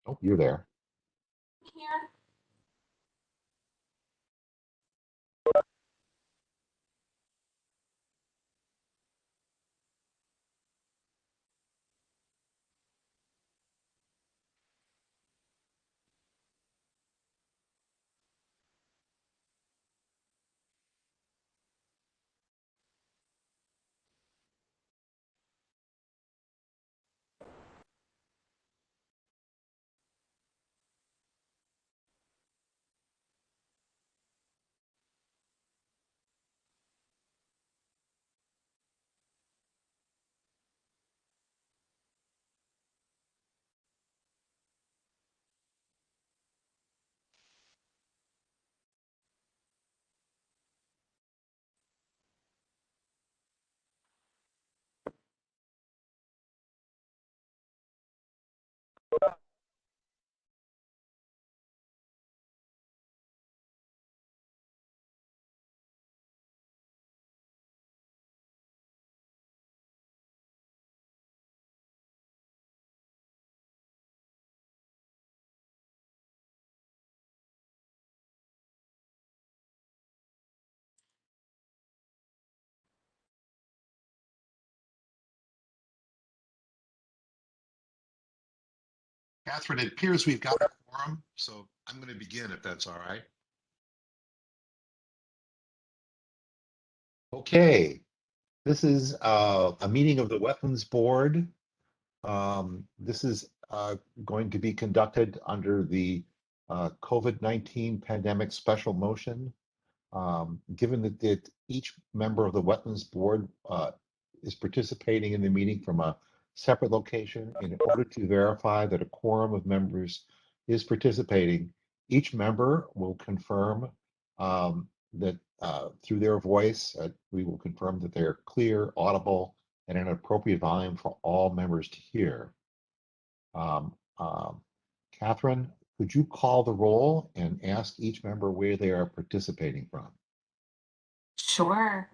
Oh, you're there. Here. Catherine, it appears we've got a quorum, so I'm going to begin if that's all right. Okay, this is a meeting of the Wetlands Board. This is going to be conducted under the COVID-19 pandemic special motion. Given that each member of the Wetlands Board is participating in the meeting from a separate location, in order to verify that a quorum of members is participating, each member will confirm that through their voice, we will confirm that they're clear, audible, and an appropriate volume for all members to hear. Catherine, could you call the roll and ask each member where they are participating from? Sure.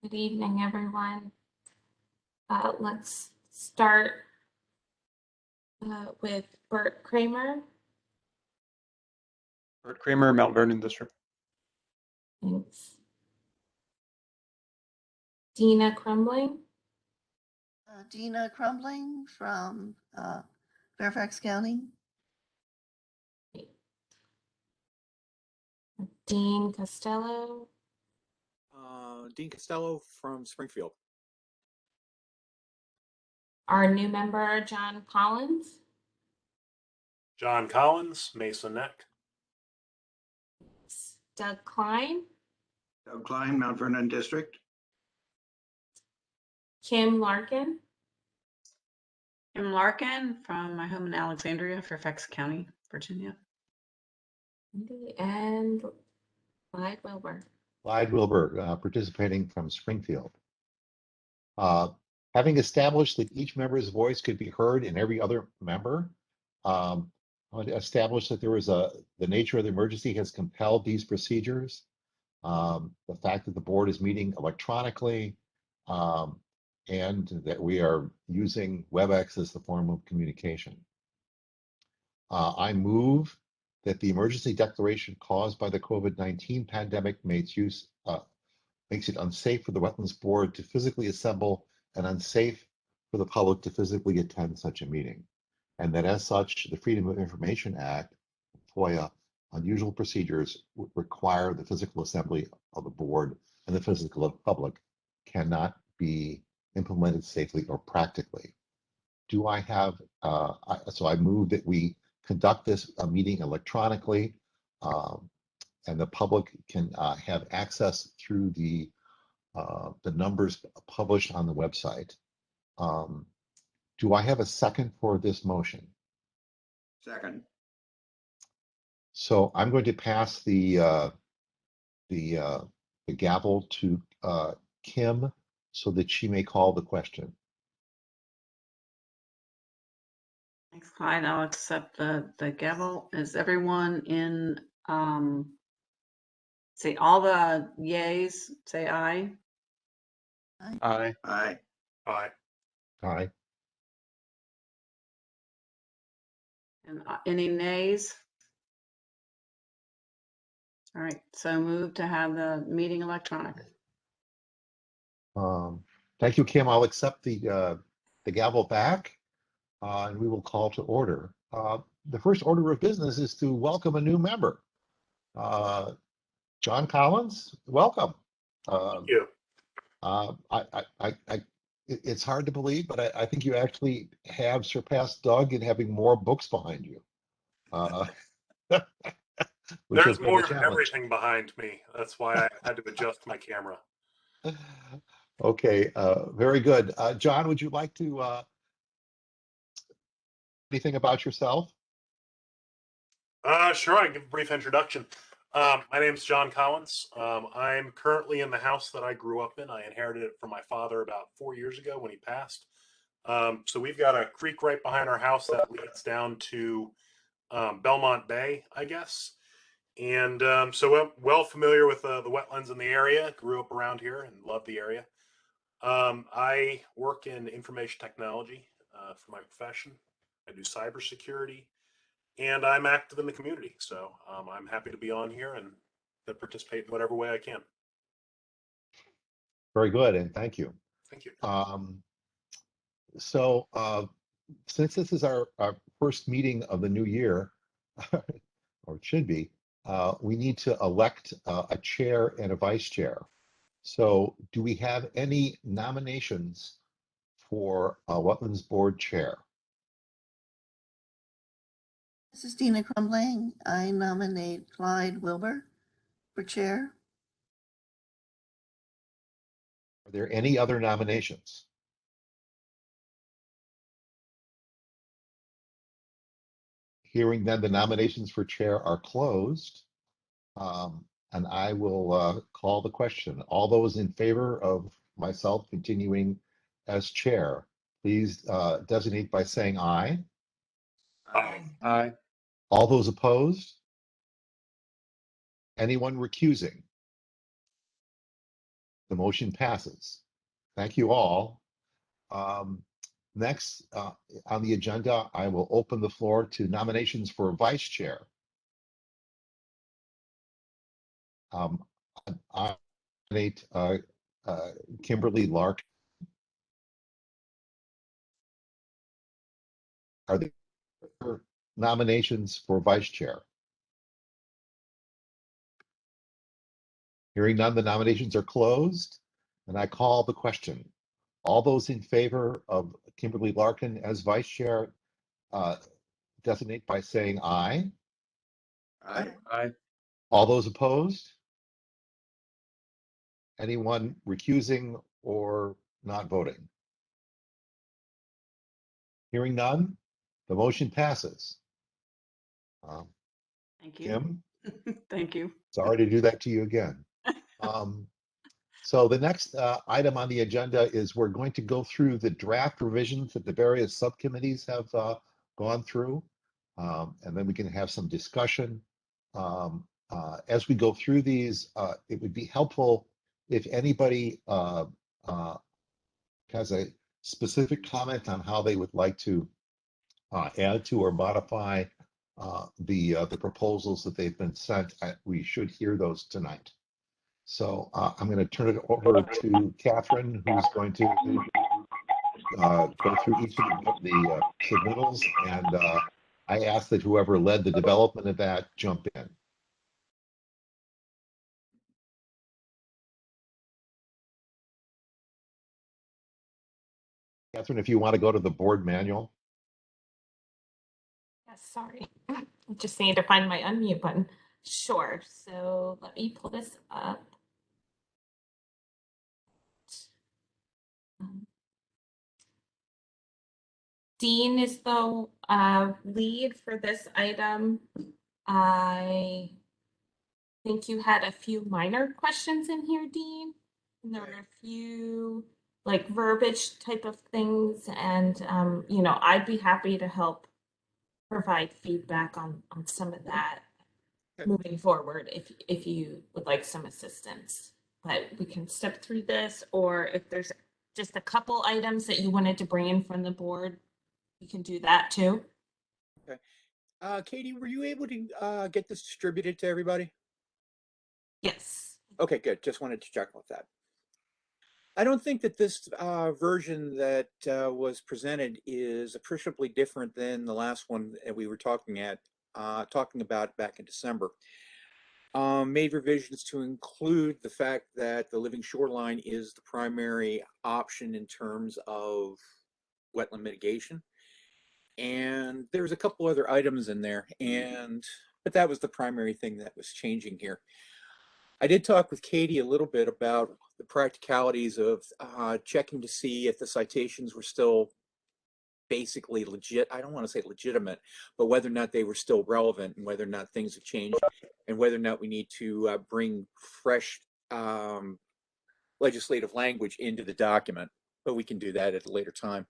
Good evening, everyone. Let's start with Bert Kramer. Bert Kramer, Mount Vernon District. Thanks. Dina Crumbling. Dina Crumbling from Fairfax County. Dean Costello. Dean Costello from Springfield. Our new member, John Collins. John Collins, Mason Neck. Doug Klein. Doug Klein, Mount Vernon District. Kim Larkin. Kim Larkin from my home in Alexandria, Fairfax County, Virginia. And Clyde Wilbur. Clyde Wilbur, participating from Springfield. Having established that each member's voice could be heard in every other member, established that there was the nature of the emergency has compelled these procedures. The fact that the board is meeting electronically, and that we are using WebEx as the form of communication. I move that the emergency declaration caused by the COVID-19 pandemic makes it unsafe for the Wetlands Board to physically assemble and unsafe for the public to physically attend such a meeting. And that as such, the Freedom of Information Act, FOIA, unusual procedures would require the physical assembly of the board and the physical public cannot be implemented safely or practically. Do I have, so I move that we conduct this meeting electronically, and the public can have access through the numbers published on the website. Do I have a second for this motion? Second. So I'm going to pass the gavel to Kim so that she may call the question. Thanks, Clyde. I'll accept the gavel. Is everyone in, say all the yays, say aye. Aye. Aye. Aye. Aye. And any nays? All right, so move to have the meeting electronic. Thank you, Kim. I'll accept the gavel back, and we will call to order. The first order of business is to welcome a new member. John Collins, welcome. Thank you. It's hard to believe, but I think you actually have surpassed Doug in having more books behind you. Which has There's been more a of challenge. everything behind me. That's why I had to adjust my camera. Okay, very good. John, would you like to anything about yourself? Sure, I can give a brief introduction. My name's John Collins. I'm currently in the house that I grew up in. I inherited it from my father about 4 years ago when he passed. So we've got a creek right behind our house that leads down to Belmont Bay, I guess. And so I'm well familiar with the wetlands in the area. Grew up around here and love the area. I work in information technology for my profession. I do cybersecurity, and I'm active in the community. So I'm happy to be on here and to participate in whatever way I can. Very good, and thank you. Thank you. So since this is our first meeting of the new year, or it should be, we need to elect a chair and a vice chair. So do we have any nominations for Wetlands Board Chair? This is Dina Crumbling. I nominate Clyde Wilbur for chair. Are there any other nominations? Hearing then, the nominations for chair are closed. And I will call the question. All those in favor of myself continuing as chair, please designate by saying aye. Aye. Aye. All those opposed? Anyone recusing? The motion passes. Thank you all. Next on the agenda, I will open the floor to nominations for vice chair. I nominate Kimberly Lark. Are there nominations for vice chair? Hearing none, the nominations are closed, and I call the question. All those in favor of Kimberly Larkin as vice chair designate by saying aye. Aye. Aye. All those opposed? Anyone recusing or not voting? Hearing none, the motion passes. Thank you. Kim, Thank you. sorry to do that to you again. So the next item on the agenda is we're going to go through the draft revisions that the various subcommittees have gone through, and then we can have some discussion. As we go through these, it would be helpful if anybody has a specific comment on how they would like to add to or modify the proposals that they've been sent. We should hear those tonight. So I'm going to turn it over to Catherine, who's going to go through each of the submittals, and I ask that whoever led the development of that jump in. Catherine, if you want to go to the board manual. Yes, sorry. I just need to find my unmute button. Sure. So let me pull this up. Dean is the lead for this item. I think you had a few minor questions in here, Dean. And there were a few like verbiage type of things. And, you know, I'd be happy to help provide feedback on some of that moving forward if you would like some assistance. But we can step through this, or if there's just a couple items that you wanted to bring in from the board, you can do that too. Katie, were you able to get this distributed to everybody? Yes. Okay, good. Just wanted to check with that. I don't think that this version that was presented is appreciably different than the last one that we were talking about back in December. Made revisions to include the fact that the living shoreline is the primary option in terms of wetland mitigation. And there's a couple other items in there, but that was the primary thing that was changing here. I did talk with Katie a little bit about the practicalities of checking to see if the citations were still basically legit. I don't want to say legitimate, but whether or not they were still relevant and whether or not things have changed and whether or not we need to bring fresh legislative language into the document, but we can do that at a later time.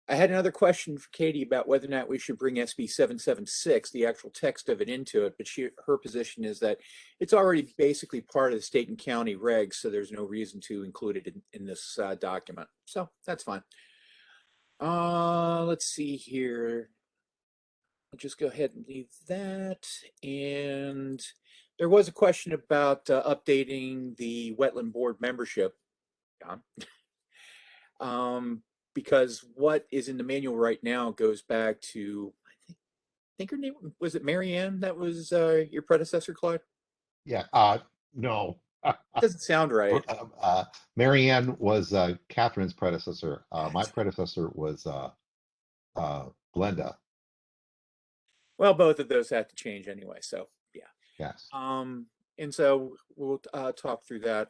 I had another question for Katie about whether or not we should bring SB 776, the actual text of it, into it, but her position is that it's already basically part of the state and county regs, so there's no reason to include it in this document. So that's fine. Let's see here. I'll just go ahead and leave that. And there was a question about updating the wetland board membership. Because what is in the manual right now goes back to, I think her name, was it Mary Ann that was your predecessor, Claude? Yeah, no. Doesn't sound right. Mary Ann was Catherine's predecessor. My predecessor was Glenda. Well, both of those have to change anyway, so yeah. Yes. And so we'll talk through that.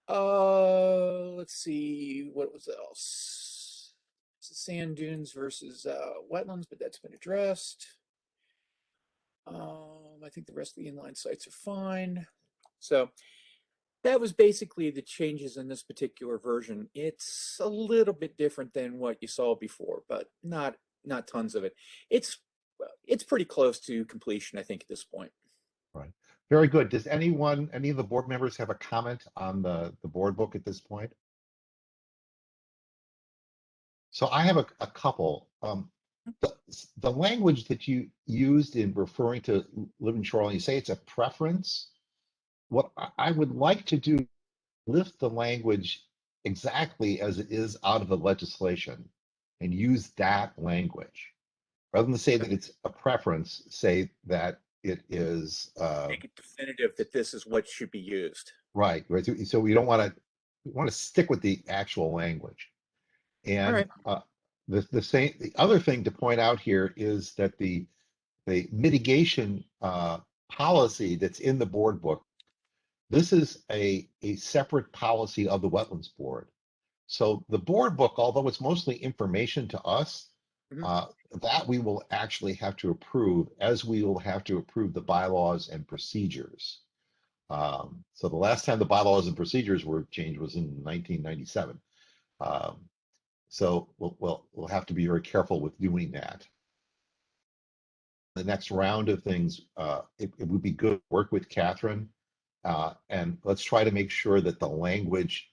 Let's see, what was else? Sand dunes versus wetlands, but that's been addressed. I think the rest of the inline sites are fine. So that was basically the changes in this particular version. It's a little bit different than what you saw before, but not tons of it. It's pretty close to completion, I think, at this point. Right. Very good. Does any of the board members have a comment on the board book at this point? So I have a couple. The language that you used in referring to living shoreline, you say it's a preference. What I would like to do, lift the language exactly as it is out of the legislation and use that language. Rather than say that it's a preference, say that it is Make it definitive that this is what should be used. right. So we don't want to stick with the actual language. And the other thing to point out here is that the mitigation policy that's in the board book, this is a separate policy of the Wetlands Board. So the board book, although it's mostly information to us, that we will actually have to approve, as we will have to approve the bylaws and procedures. So the last time the bylaws and procedures were changed was in 1997. So we'll have to be very careful with doing that. The next round of things, it would be good to work with Catherine, and let's try to make sure that the language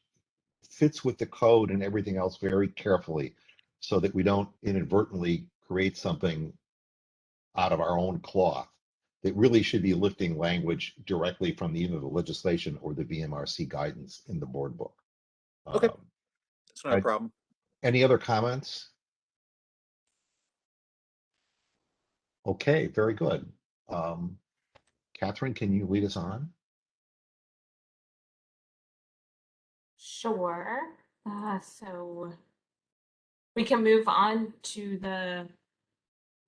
fits with the code and everything else very carefully, so that we don't inadvertently create something out of our own cloth that really should be lifting language directly from either the legislation or the BMRC guidance in the board book. Okay, that's not a problem. Any other comments? Okay, very good. Catherine, can you lead us on? Sure. So we can move on to the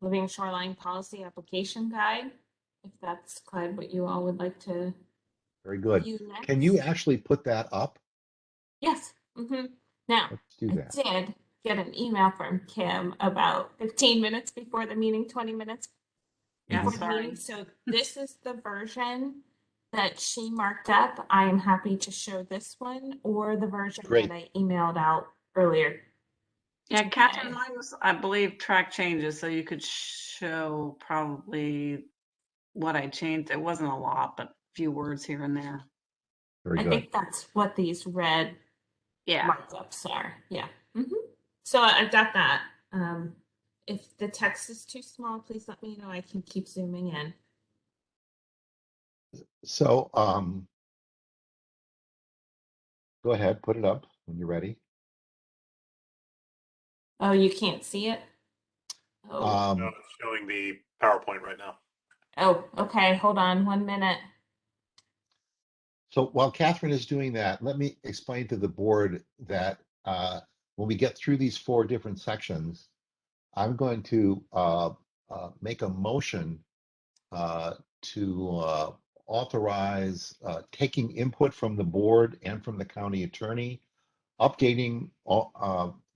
Living Shoreline Policy Application Guide, if that's, Clyde, what you all would like to Very good. view next. Can you actually put that up? Yes. Now, Let's do that. I did get an email from Kim about 15 minutes before the meeting, 20 minutes Yeah, before the meeting. So this is the version that she marked up. I am happy to show this one or the version Great. that I emailed out earlier. Yeah, Catherine, mine was, I believe, track changes, so you could show probably what I changed. It wasn't a lot, but a few words here and there. Very I good. think that's what these red Yeah. markups are. Yeah. So I've got that. If the text is too small, please let me know. I can keep zooming in. So, go ahead, put it up when you're ready. Oh, you can't see it? Oh, No, it's showing the PowerPoint right now. okay. Hold on 1 minute. So while Catherine is doing that, let me explain to the board that when we get through these 4 different sections, I'm going to make a motion to authorize taking input from the board and from the county attorney, updating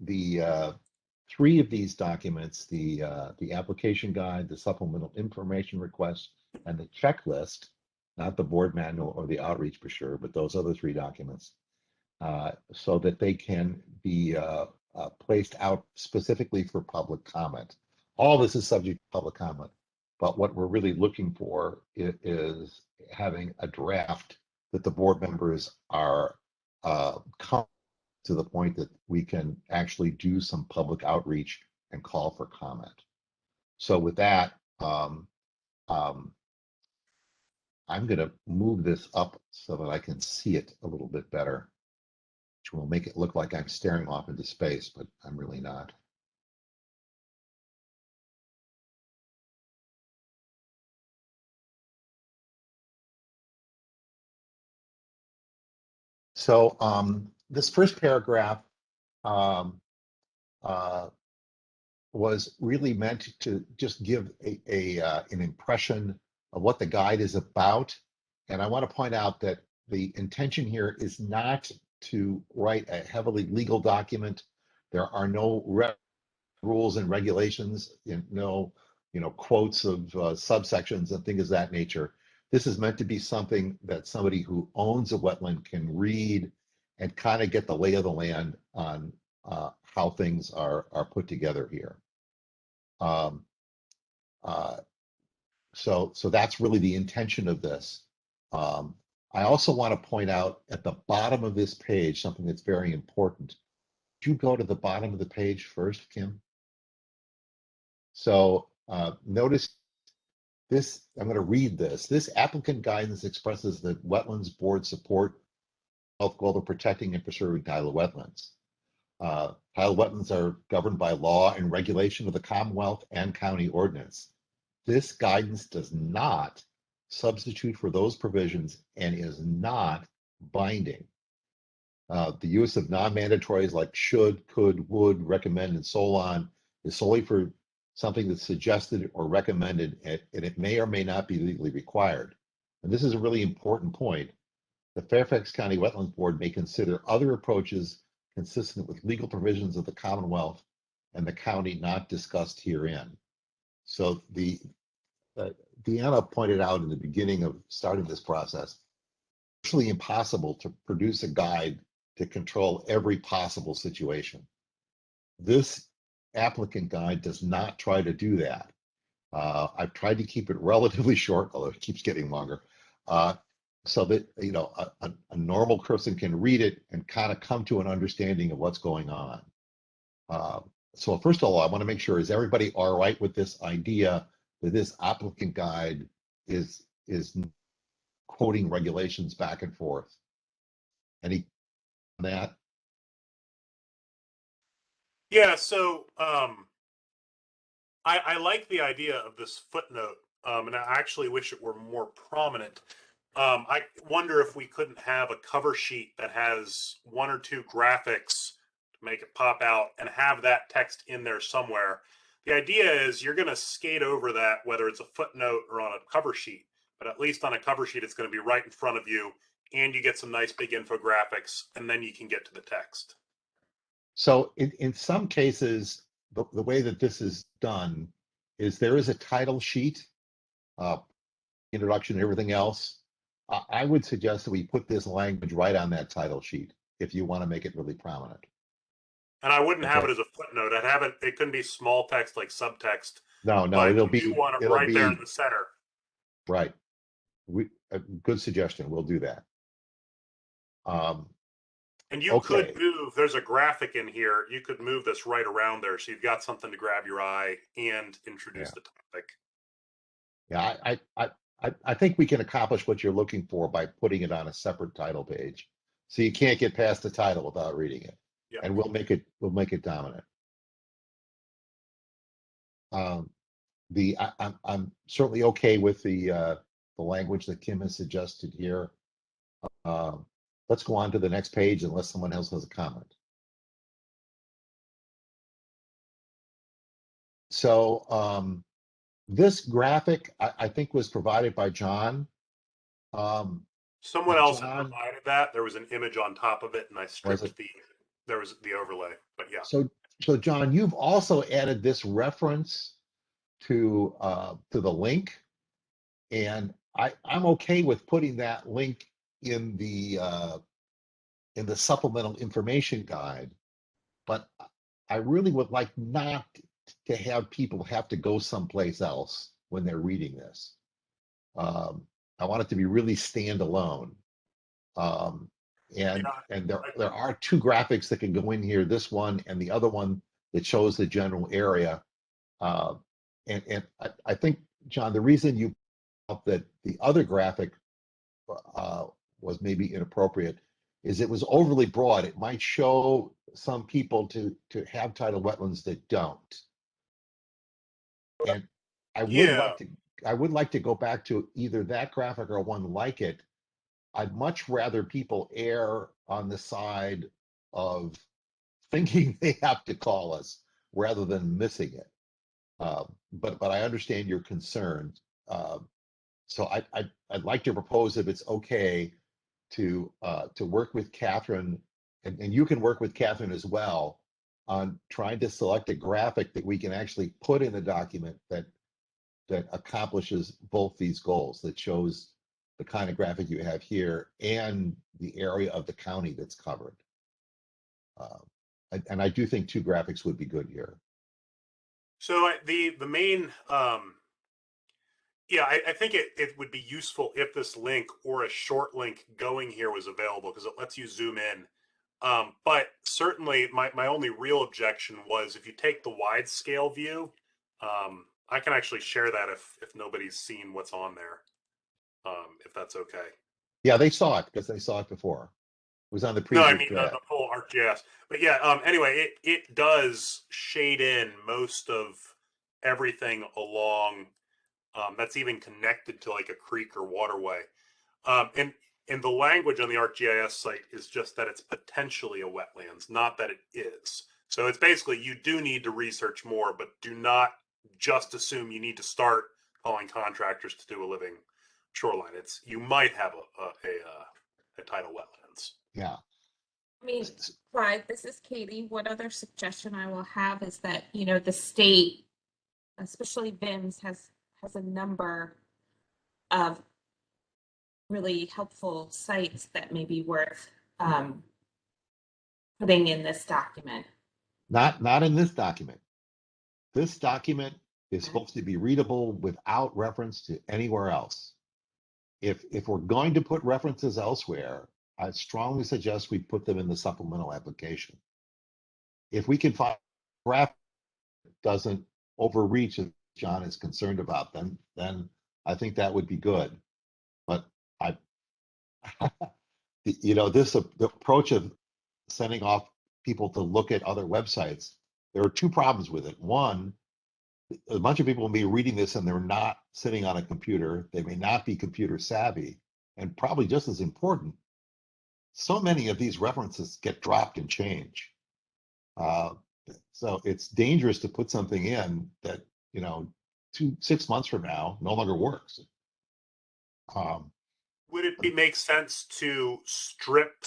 the 3 of these documents, the application guide, the supplemental information request, and the checklist, not the board manual or the outreach brochure, but those other 3 documents, so that they can be placed out specifically for public comment. All this is subject to public comment, but what we're really looking for is having a draft that the board members are to the point that we can actually do some public outreach and call for comment. So with that, I'm going to move this up so that I can see it a little bit better, which will make it look like I'm staring off into space, but I'm really not. So this first paragraph was really meant to just give an impression of what the guide is about. And I want to point out that the intention here is not to write a heavily legal document. There are no rules and regulations, no quotes of subsections and things of that nature. This is meant to be something that somebody who owns a wetland can read and kind of get the lay of the land on how things are put together here. So that's really the intention of this. I also want to point out at the bottom of this page something that's very important. Could you go to the bottom of the page first, Kim? So notice this, I'm going to read this. This applicant guidance expresses the Wetlands Board support health goal of protecting and preserving tidal wetlands. Tidal wetlands are governed by law and regulation of the Commonwealth and county ordinance. This guidance does not substitute for those provisions and is not binding. The use of non-mandatories like should, could, would, recommend, and so on is solely for something that's suggested or recommended, and it may or may not be legally required. And this is a really important point. The Fairfax County Wetlands Board may consider other approaches consistent with legal provisions of the Commonwealth and the county not discussed herein. So Deanna pointed out in the beginning of starting this process, it's virtually impossible to produce a guide to control every possible situation. This applicant guide does not try to do that. I've tried to keep it relatively short, although it keeps getting longer, so that a normal person can read it and kind of come to an understanding of what's going on. So first of all, I want to make sure, is everybody all right with this idea that this applicant guide is quoting regulations back and forth? Any on that? Yeah, so I like the idea of this footnote, and I actually wish it were more prominent. I wonder if we couldn't have a cover sheet that has 1 or 2 graphics to make it pop out and have that text in there somewhere. The idea is you're going to skate over that, whether it's a footnote or on a cover sheet, but at least on a cover sheet, it's going to be right in front of you, and you get some nice big infographics, and then you can get to the text. So in some cases, the way that this is done is there is a title sheet, introduction and everything else. I would suggest that we put this language right on that title sheet if you want to make it really prominent. And I wouldn't have Okay. it as a footnote. I'd have it, it couldn't be small text like subtext. No, But it'll you be do want it it'll right be there in the center. right. A good suggestion. We'll do that. And you Okay. could move, there's a graphic in here, you could move this right around there, so you've got something to grab your eye and introduce Yeah. the topic. Yeah, I think we can accomplish what you're looking for by putting it on a separate title page. So you can't get past the title without reading it. Yep. And we'll make it dominant. I'm certainly okay with the language that Kim has suggested here. Let's go on to the next page unless someone else has a comment. So this graphic, I think, was provided by John. Someone else had John, provided that. There was an image on top of it, and I was stripped it? there was the overlay. But yeah, So John, you've also added this reference to the link, and I'm okay with putting that link in the supplemental information guide, but I really would like not to have people have to go someplace else when they're reading this. I want it to be really standalone. And yeah, there are two graphics that can go in here, this one and the other one that shows the general area. And I think, John, the reason you felt that the other graphic was maybe inappropriate is it was overly broad. It might show some people to have tidal wetlands that don't. And I yeah. would like to go back to either that graphic or one like it. I'd much rather people err on the side of thinking they have to call us rather than missing it. But I understand your concern. So I'd like to propose, if it's okay, to work with Catherine, and you can work with Catherine as well on trying to select a graphic that we can actually put in the document that accomplishes both these goals, that shows the kind of graphic you have here and the area of the county that's covered. And I do think two graphics would be good here. So the main yeah, I think it would be useful if this link or a short link going here was available, because it lets you zoom in. But certainly my only real objection was if you take the wide scale view, I can actually share that if nobody's seen what's on there, if that's okay. Yeah, they saw it because they saw it before. It was on the No, I previous mean draft. the full ArcGIS. But yeah, anyway, it does shade in most of everything along. That's even connected to like a creek or waterway. And the language on the ArcGIS site is just that it's potentially a wetlands, not that it is. So it's basically, you do need to research more, but do not just assume you need to start calling contractors to do a living shoreline. It's, you might have a tidal wetlands. Yeah. I mean, Clyde, this is Katie. One other suggestion I will have is that, the state, especially VIMS, has a number of really helpful sites that may be worth putting in this document. Not in this document. This document is supposed to be readable without reference to anywhere else. If we're going to put references elsewhere, I strongly suggest we put them in the supplemental application. If we can find a graph that doesn't overreach, as John is concerned about, then I think that would be good. But this the approach of sending off people to look at other websites, there are two problems with it. One, a bunch of people will be reading this and they're not sitting on a computer. They may not be computer savvy. And probably just as important, so many of these references get dropped and change. So it's dangerous to put something in that, 6 months from now no longer works. Would it make sense to strip?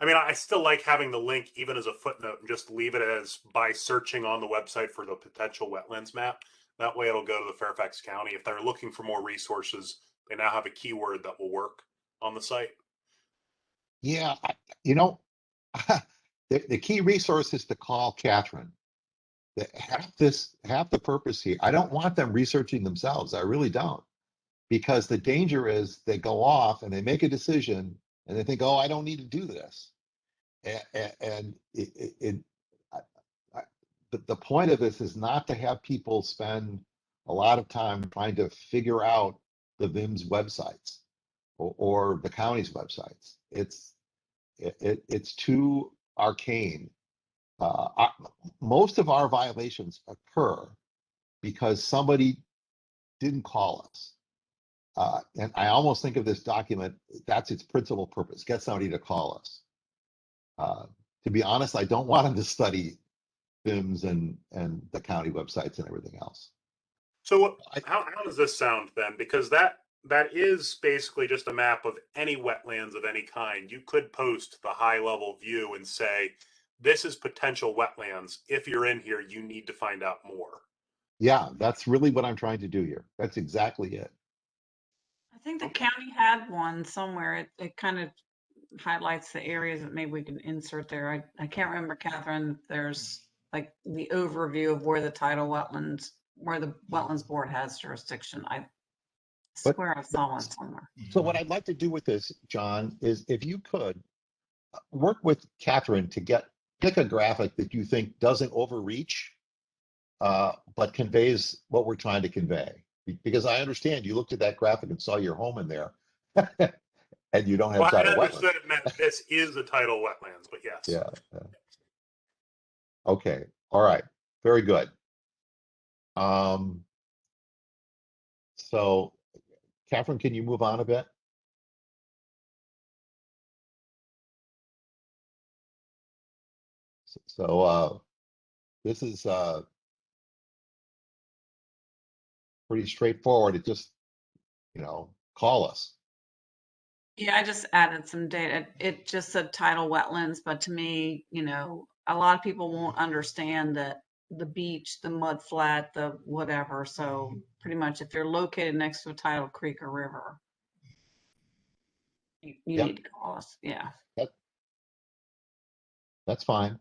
I mean, I still like having the link even as a footnote and just leave it as by searching on the website for the potential wetlands map. That way it'll go to the Fairfax County. If they're looking for more resources, they now have a keyword that will work on the site. Yeah, the key resource is to call Catherine. Half the purpose here, I don't want them researching themselves. I really don't. Because the danger is they go off and they make a decision and they think, oh, I don't need to do this. And the point of this is not to have people spend a lot of time trying to figure out the VIM's websites or the county's websites. It's too arcane. Most of our violations occur because somebody didn't call us. And I almost think of this document, that's its principal purpose, get somebody to call us. To be honest, I don't want them to study VIMs and the county websites and everything else. So how does this sound then? Because that is basically just a map of any wetlands of any kind. You could post the high level view and say, this is potential wetlands. If you're in here, you need to find out more. Yeah, that's really what I'm trying to do here. That's exactly it. I think the county had one somewhere. It kind of highlights the areas that maybe we can insert there. I can't remember, Catherine, if there's like the overview of where the tidal wetlands, where the Wetlands Board has jurisdiction. I swear I saw one somewhere. So what I'd like to do with this, John, is if you could work with Catherine to pick a graphic that you think doesn't overreach, but conveys what we're trying to convey. Because I understand you looked at that graphic and saw your home in there, and you don't have Well, I tidal understood wetlands. it meant this is a tidal wetlands, but yes. Yeah. Okay. All right. Very good. So, Catherine, can you move on a bit? So, this is pretty straightforward. It just, call us. Yeah, I just added some data. It just said tidal wetlands, but to me, a lot of people won't understand that the beach, the mud flat, the whatever. So pretty much if you're located next to a tidal creek or river, you Yep. need to call us. Yeah. That's fine.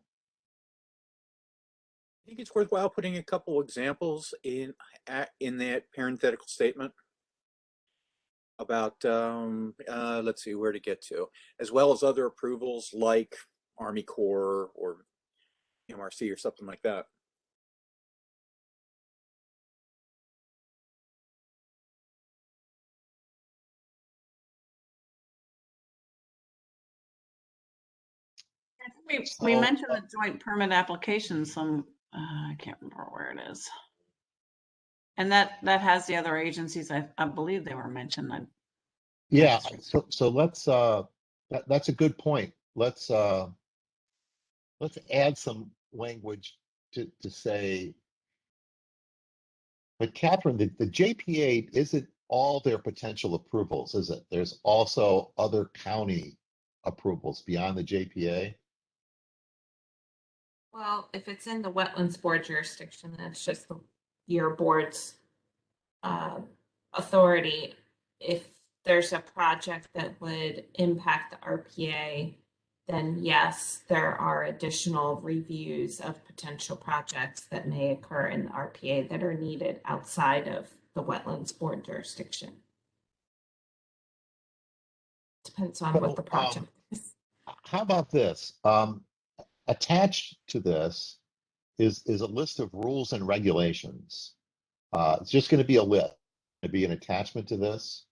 I think it's worthwhile putting a couple examples in that parenthetical statement about, let's see where to get to, as well as other approvals like Army Corps or MRC or something like that. We mentioned the joint permit application. I can't remember where it is. And that has the other agencies. I believe they were mentioned. Yeah. So let's that's a good point. Let's add some language to say. But Catherine, the JPA isn't all their potential approvals, is it? There's also other county approvals beyond the JPA. Well, if it's in the Wetlands Board jurisdiction, that's just your board's authority. If there's a project that would impact the RPA, then yes, there are additional reviews of potential projects that may occur in the RPA that are needed outside of the Wetlands Board jurisdiction. Depends on what the project is. How about this? Attached to this is a list of rules and regulations. It's just going to be a list. It'll be an attachment to this.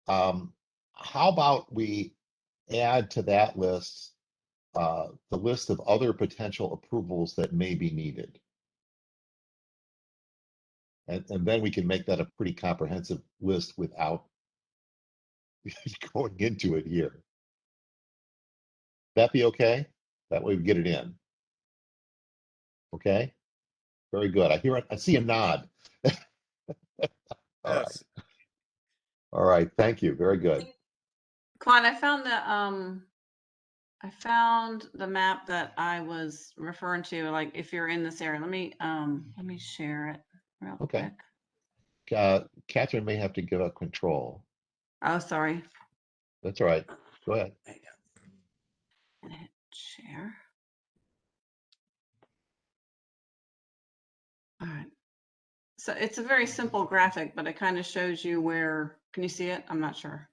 How about we add to that list the list of other potential approvals that may be needed? And then we can make that a pretty comprehensive list without going into it here. That be okay? That way we get it in. Okay? Very good. I see a nod. All right. All right. Thank you. Very good. Quan, I found the map that I was referring to. Like, if you're in this area, let me share it real Okay. quick. Catherine may have to give up control. Oh, sorry. That's all right. Go ahead. And hit share. All right. So it's a very simple graphic, but it kind of shows you where. Can you see it? I'm not sure.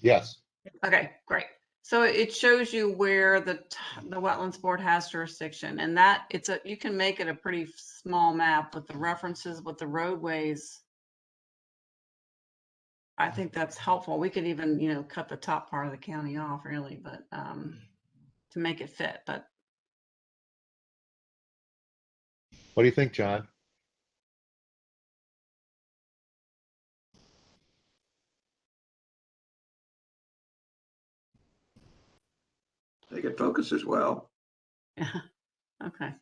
Yes. Okay, great. So it shows you where the Wetlands Board has jurisdiction, and that you can make it a pretty small map with the references with the roadways. I think that's helpful. We could even, cut the top part of the county off really, but to make it fit. But What do you think, John? I think it focuses well. yeah, okay.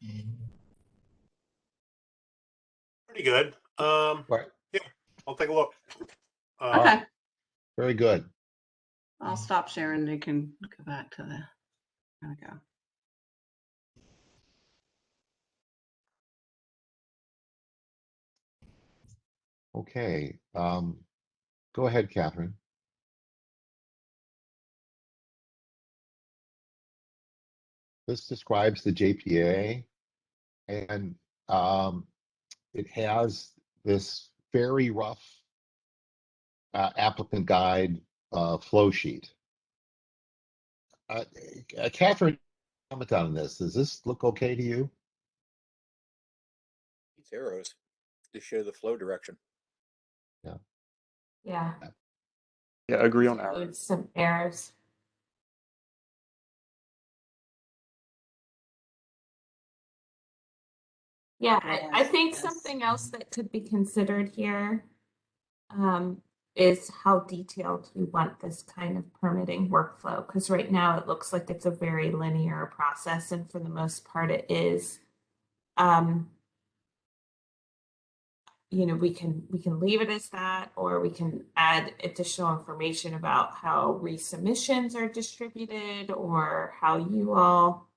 Pretty good. Right. Yeah, I'll take a look. All Okay. right. Very good. I'll stop sharing. You can go back to the. There we go. Okay. Go ahead, Catherine. This describes the JPA, and it has this very rough applicant guide flow sheet. Catherine, comment on this. Does this look okay to you? These arrows to show the flow direction. Yeah. Yeah, agree on Includes error. some errors. Yeah, I think Yes. something else that could be considered here is how detailed you want this kind of permitting workflow. Because right now it looks like it's a very linear process, and for the most part it is. We can leave it as that, or we can add additional information about how resubmissions are distributed, or how you all,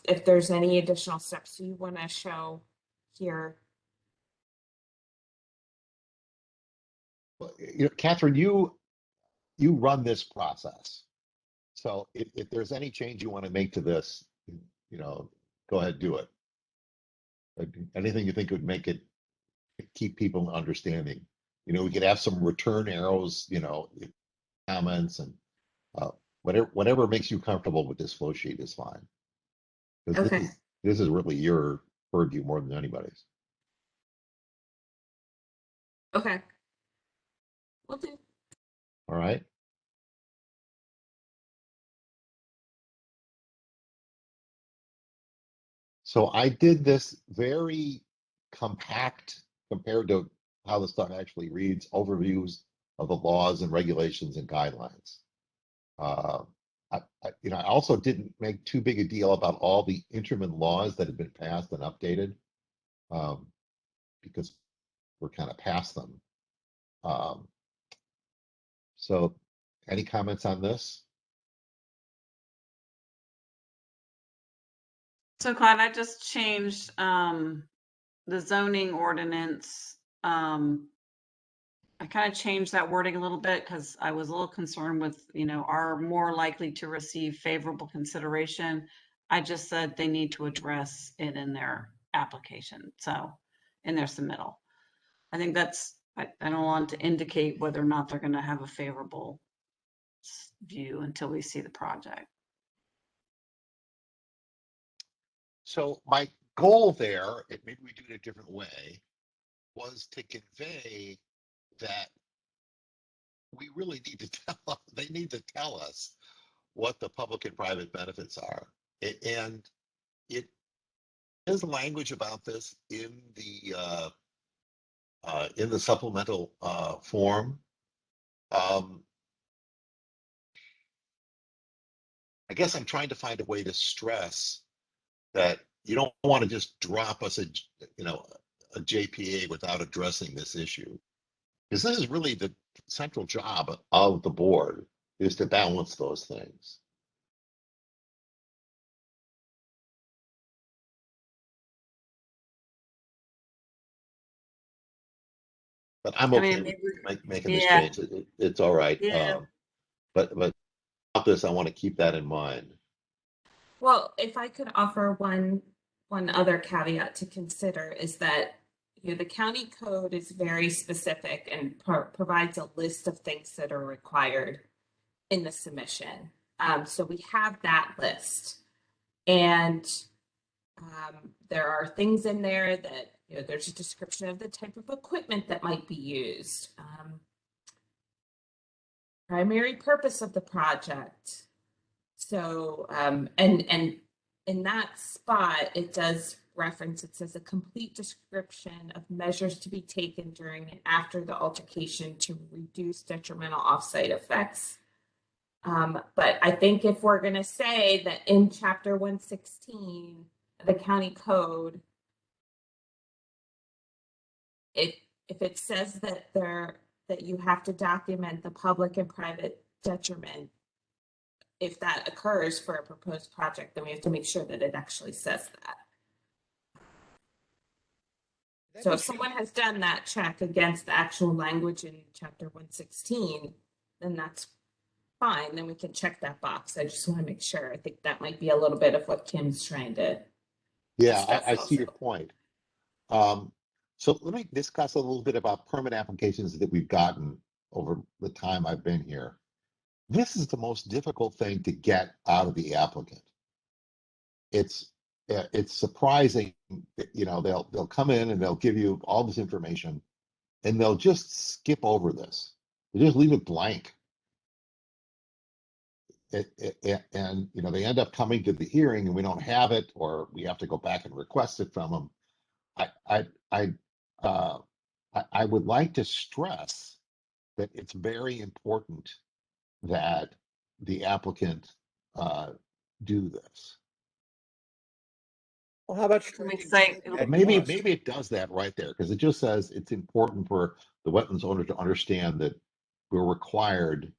if there's any additional steps you want to show here. Well, Catherine, you run this process. So if there's any change you want to make to this, go ahead and do it. Anything you think would make it keep people understanding. We could have some return arrows, comments, and whatever makes you comfortable with this flow sheet is fine. Because Okay. this is really your purview more than anybody's. Okay. Will do. All right. So I did this very compact compared to how the stuff actually reads, overviews of the laws and regulations and guidelines. I also didn't make too big a deal about all the interim laws that have been passed and updated, because we're kind of past them. So any comments on this? So Clyde, I just changed the zoning ordinance. I kind of changed that wording a little bit because I was a little concerned with, are more likely to receive favorable consideration. I just said they need to address it in their application, so in their submittal. I think I don't want to indicate whether or not they're going to have a favorable view until we see the project. So my goal there, and maybe we do it a different way, was to convey that we really need to they need to tell us what the public and private benefits are. And it is language about this in the supplemental form. I guess I'm trying to find a way to stress that you don't want to just drop us a JPA without addressing this issue. Because this is really the central job of the board, is to balance those things. But I'm okay with making this change. It's all right. Yeah. But about this, I want to keep that in mind. Well, if I could offer one other caveat to consider is that the county code is very specific and provides a list of things that are required. in the submission. So we have that list. And there are things in there that, there's a description of the type of equipment that might be used. Primary purpose of the project. So, and in that spot, it does reference, it says a complete description of measures to be taken during and after the altercation to reduce detrimental offsite effects. But I think if we're going to say that in chapter 116, the county code, if it says that that you have to document the public and private detriment, if that occurs for a proposed project, then we have to make sure that it actually says that. So if someone has done that check against the actual language in chapter 116, then that's fine. Then we can check that box. I just want to make sure. I think that might be a little bit of what Kim's trying to. Yeah, I see your point. So let me discuss a little bit about permit applications that we've gotten over the time I've been here. This is the most difficult thing to get out of the applicant. It's surprising that, they'll come in and they'll give you all this information and they'll just skip over this. They just leave it blank. And they end up coming to the hearing and we don't have it, or we have to go back and request it from them. I would like to stress that it's very important that the applicant do this. Well, how about Can we say- But maybe it does that right there, because it just says it's important for the wetlands owner to understand that we're required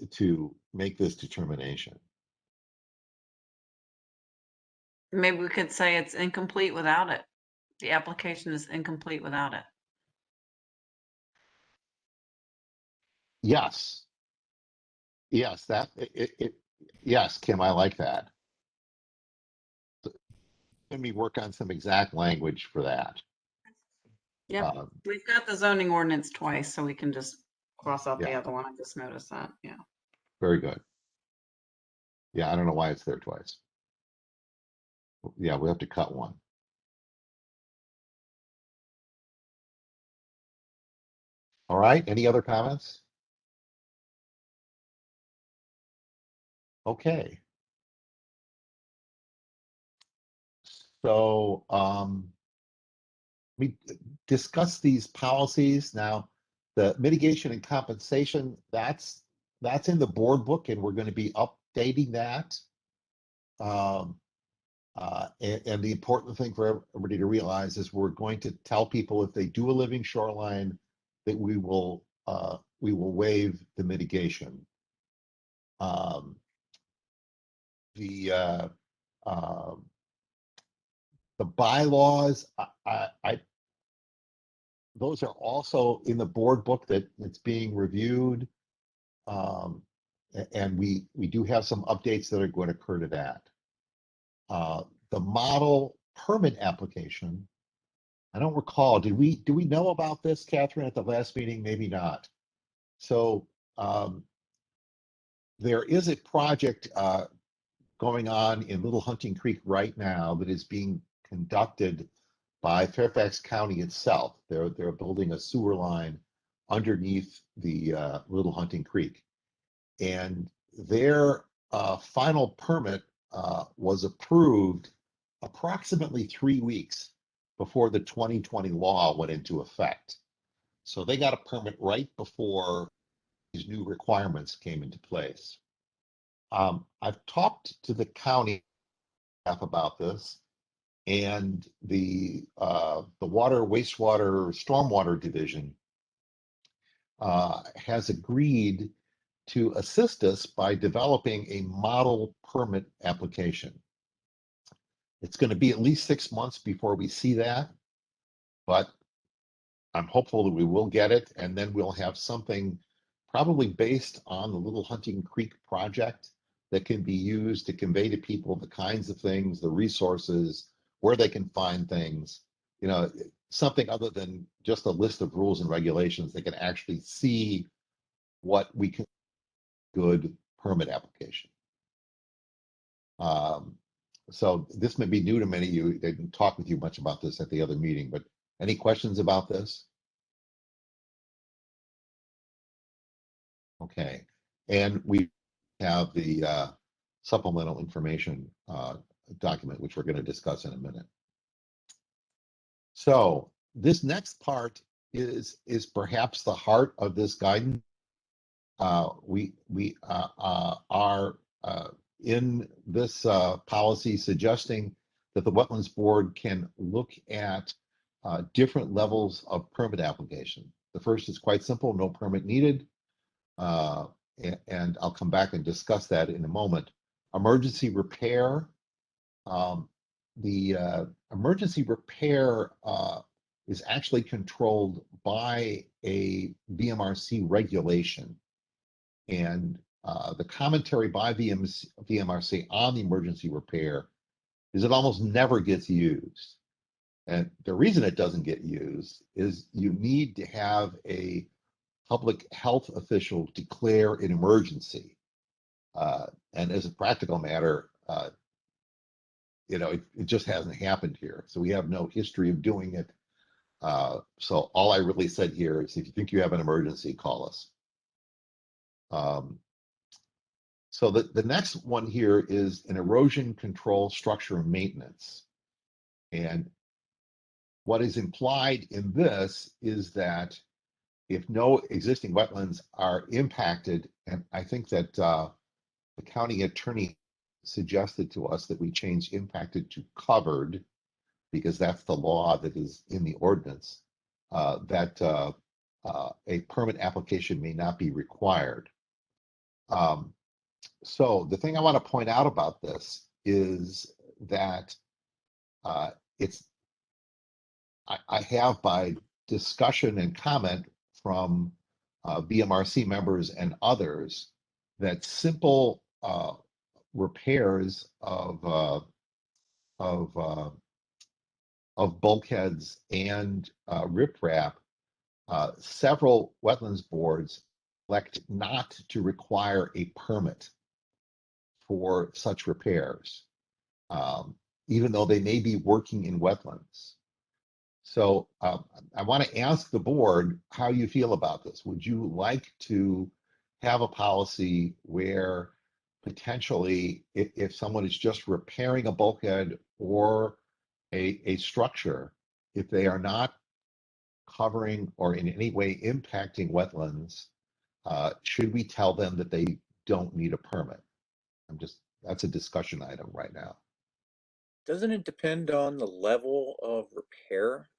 to make this determination. Maybe we could say it's incomplete without it. The application is incomplete without it. Yes. Yes, yes, Kim, I like that. Let me work on some exact language for that. Yeah, we've got the zoning ordinance twice, so we can just cross out the Yeah. other one. I just noticed that. Yeah. Very good. Yeah, I don't know why it's there twice. Yeah, we have to cut one. All right, any other comments? Okay. So we discussed these policies. Now, the mitigation and compensation, that's in the board book, and we're going to be updating that. And the important thing for everybody to realize is we're going to tell people if they do a living shoreline that we will waive the mitigation. The bylaws, those are also in the board book that it's being reviewed. And we do have some updates that are going to occur to that. The model permit application, I don't recall, do we know about this, Catherine, at the last meeting? Maybe not. So there is a project going on in Little Hunting Creek right now that is being conducted by Fairfax County itself. They're building a sewer line underneath the Little Hunting Creek. And their final permit was approved approximately 3 weeks before the 2020 law went into effect. So they got a permit right before these new requirements came into place. I've talked to the county staff about this, and the water, wastewater, stormwater division has agreed to assist us by developing a model permit application. It's going to be at least 6 months before we see that, but I'm hopeful that we will get it, and then we'll have something probably based on the Little Hunting Creek project that can be used to convey to people the kinds of things, the resources, where they can find things, something other than just a list of rules and regulations. They can actually see what we can good permit application. So this may be new to many of you. They didn't talk with you much about this at the other meeting, but any questions about this? Okay, and we have the supplemental information document, which we're going to discuss in a minute. So this next part is perhaps the heart of this guidance. We are in this policy suggesting that the Wetlands Board can look at different levels of permit application. The first is quite simple, no permit needed. And I'll come back and discuss that in a moment. Emergency repair. The emergency repair is actually controlled by a VMRC regulation. And the commentary by VMRC on the emergency repair is it almost never gets used. And the reason it doesn't get used is you need to have a public health official declare an emergency. And as a practical matter, it just hasn't happened here. So we have no history of doing it. So all I really said here is if you think you have an emergency, call us. So the next one here is an erosion control structure maintenance. And what is implied in this is that if no existing wetlands are impacted, and I think that the county attorney suggested to us that we change impacted to covered, because that's the law that is in the ordinance, that a permit application may not be required. So the thing I want to point out about this is that I have, by discussion and comment from VMRC members and others, that simple repairs of bulkheads and riprap, several wetlands boards elect not to require a permit for such repairs, even though they may be working in wetlands. So I want to ask the board how you feel about this. Would you like to have a policy where potentially if someone is just repairing a bulkhead or a structure, if they are not covering or in any way impacting wetlands, should we tell them that they don't need a permit? That's a discussion item right now. Doesn't it depend on the level of repair?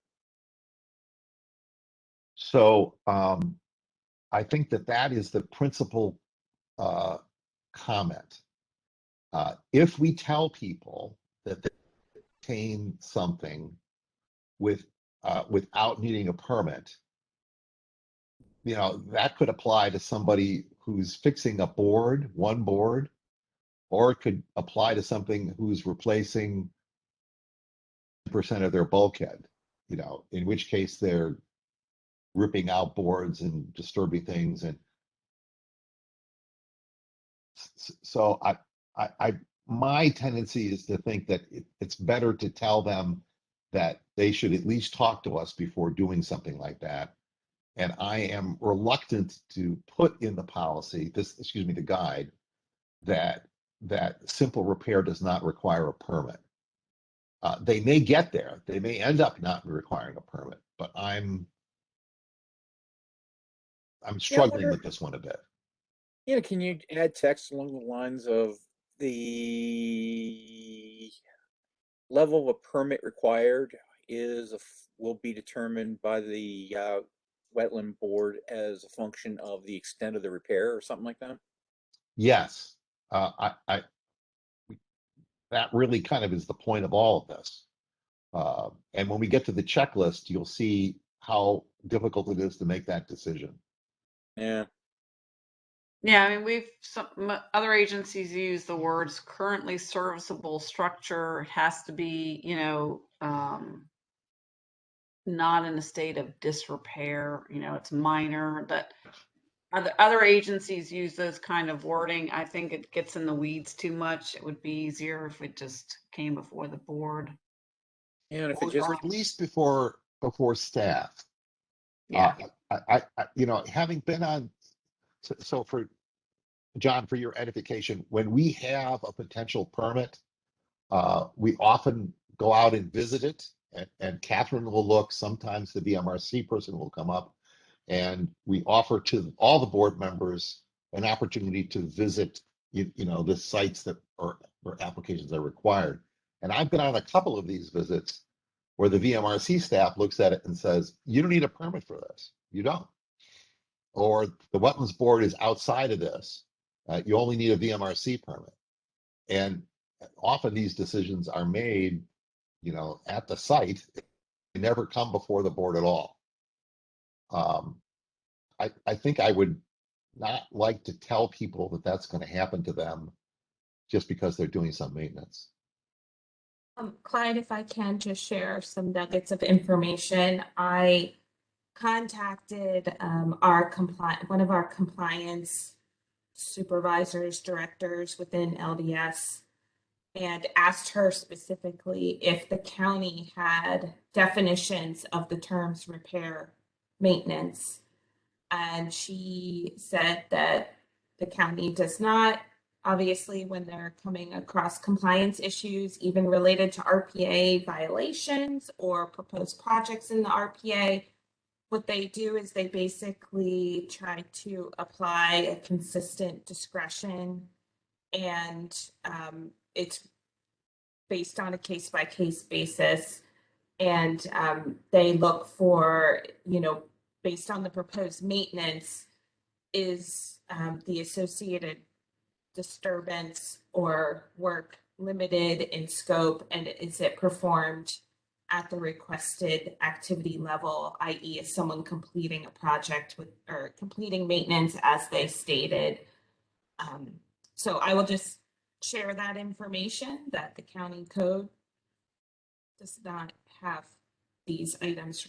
So I think that is the principal comment. If we tell people that they obtain something without needing a permit, that could apply to somebody who's fixing a board, one board, or it could apply to something who's replacing 10% of their bulkhead, in which case they're ripping out boards and disturbing things. And so my tendency is to think that it's better to tell them that they should at least talk to us before doing something like that. And I am reluctant to put in the policy, the guide, that simple repair does not require a permit. They may get there. They may end up not requiring a permit, but I'm struggling with this one a bit. Can you add text along the lines of the level of a permit required will be determined by the wetland board as a function of the extent of the repair or something like that? Yes, that really kind of is the point of all of this. And when we get to the checklist, you'll see how difficult it is to make that decision. Yeah. Yeah, I mean, other agencies use the words currently serviceable structure. It has to be, not in a state of disrepair, it's minor. That Other agencies use those kind of wording. I think it gets in the weeds too much. It would be easier if it just came before the board. And if it Or just, or at least before staff. Yeah. You know, having been on, so for John, for your edification, when we have a potential permit, we often go out and visit it, and Catherine will look, sometimes the BMRC person will come up, and we offer to all the board members an opportunity to visit, you know, the sites that or applications are required. And I've been on a couple of these visits where the VMRC staff looks at it and says, you don't need a permit for this. You don't. Or the Wetlands Board is outside of this. You only need a VMRC permit. And often these decisions are made, you know, at the site. They never come before the board at all. I think I would not like to tell people that that's going to happen to them just because they're doing some maintenance. Clyde, if I can just share some nuggets of information, I contacted one of our compliance supervisors, directors within LDS, and asked her specifically if the county had definitions of the terms repair, maintenance. And she said that the county does not. Obviously, when they're coming across compliance issues, even related to RPA violations or proposed projects in the RPA, what they do is they basically try to apply a consistent discretion, and it's based on a case-by-case basis. And they look for, you know, based on the proposed maintenance, is the associated disturbance or work limited in scope, and is it performed at the requested activity level, i.e. is someone completing a project with or completing maintenance as they stated. So I will just share that information that the county code does not have these items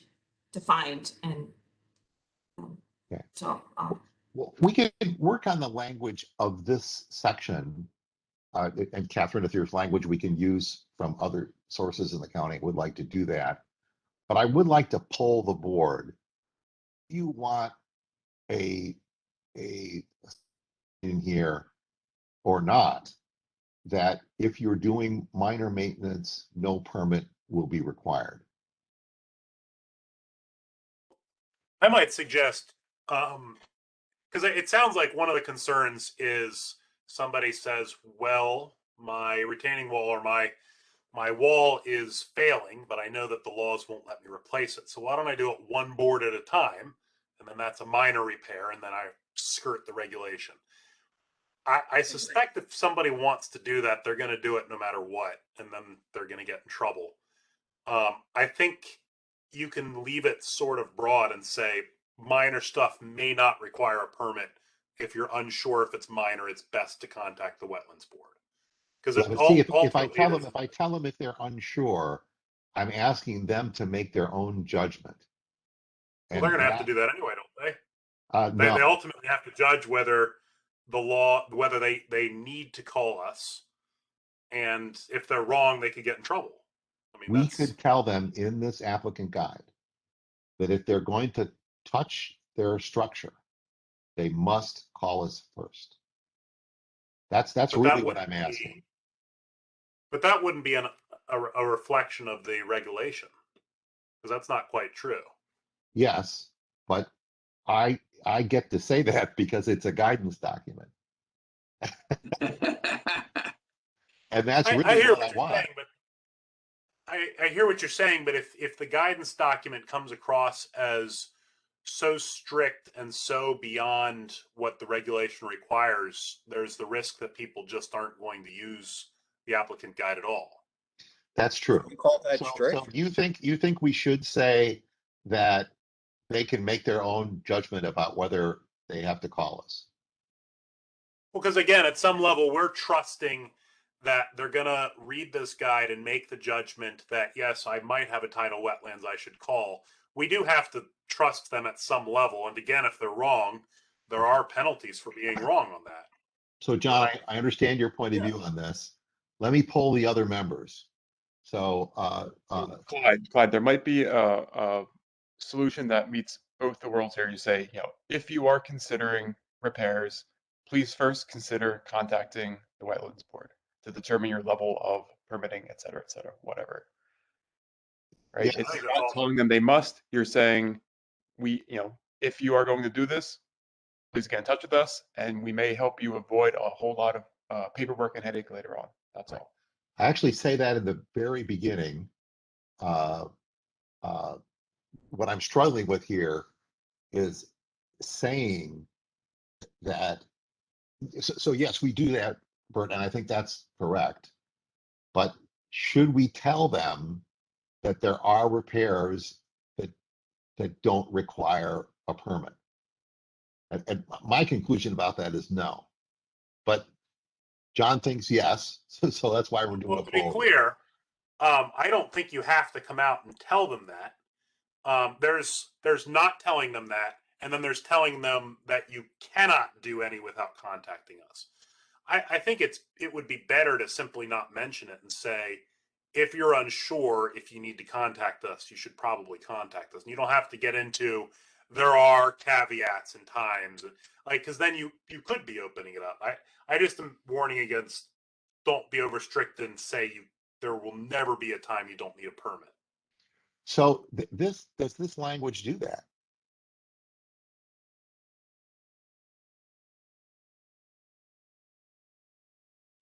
defined, and Okay. so Well, we can work on the language of this section. And Catherine, if there's language we can use from other sources in the county, would like to do that. But I would like to poll the board. Do you want a in here or not, that if you're doing minor maintenance, no permit will be required? I might suggest, because it sounds like one of the concerns is somebody says, well, my retaining wall or my wall is failing, but I know that the laws won't let me replace it. So why don't I do it one board at a time? And then that's a minor repair, and then I skirt the regulation. I suspect if somebody wants to do that, they're going to do it no matter what, and then they're going to get in trouble. I think you can leave it sort of broad and say minor stuff may not require a permit. If you're unsure if it's minor, it's best to contact the Wetlands Board. Because See, if I tell them if they're unsure, I'm asking them to make their own judgment. Well, they're going to have to do that anyway, don't they? No. They ultimately have to judge whether whether they need to call us, and if they're wrong, they could get in trouble. I mean, We could tell them in this applicant guide that if they're going to touch their structure, they must call us first. That's really what I'm asking. But that wouldn't be a reflection of the regulation, because that's not quite true. Yes, but I get to say that because it's a guidance document. And that's really I hear what what I you're want. saying, but I hear what you're saying, but if the guidance document comes across as so strict and so beyond what the regulation requires, there's the risk that people just aren't going to use the applicant guide at all. That's true. you call that So strict? you think we should say that they can make their own judgment about whether they have to call us? Well, because again, at some level, we're trusting that they're going to read this guide and make the judgment that, yes, I might have a tidal wetlands I should call. We do have to trust them at some level. And again, if they're wrong, there are penalties for being wrong on that. So John, I understand your point of view on this. Let me poll the other members. So, Clyde, there might be a solution that meets both the worlds here. You say, if you are considering repairs, please first consider contacting the Wetlands Board to determine your level of permitting, et cetera, whatever. Right? Yeah, It's I think not that's all. telling them they must. You're saying, if you are going to do this, please get in touch with us, and we may help you avoid a whole lot of paperwork and headache later on. That's all. I actually say that in the very beginning. What I'm struggling with here is saying that, so yes, we do that, Bert, and I think that's correct. But should we tell them that there are repairs that don't require a permit? And my conclusion about that is no. But John thinks yes, so that's why we're doing Well, a to be poll. clear, I don't think you have to come out and tell them that. There's not telling them that, and then there's telling them that you cannot do any without contacting us. I think it would be better to simply not mention it and say, if you're unsure if you need to contact us, you should probably contact us. And you don't have to get into there are caveats and times, because then you could be opening it up. I just am warning against, don't be over strict and say there will never be a time you don't need a permit. So does this language do that?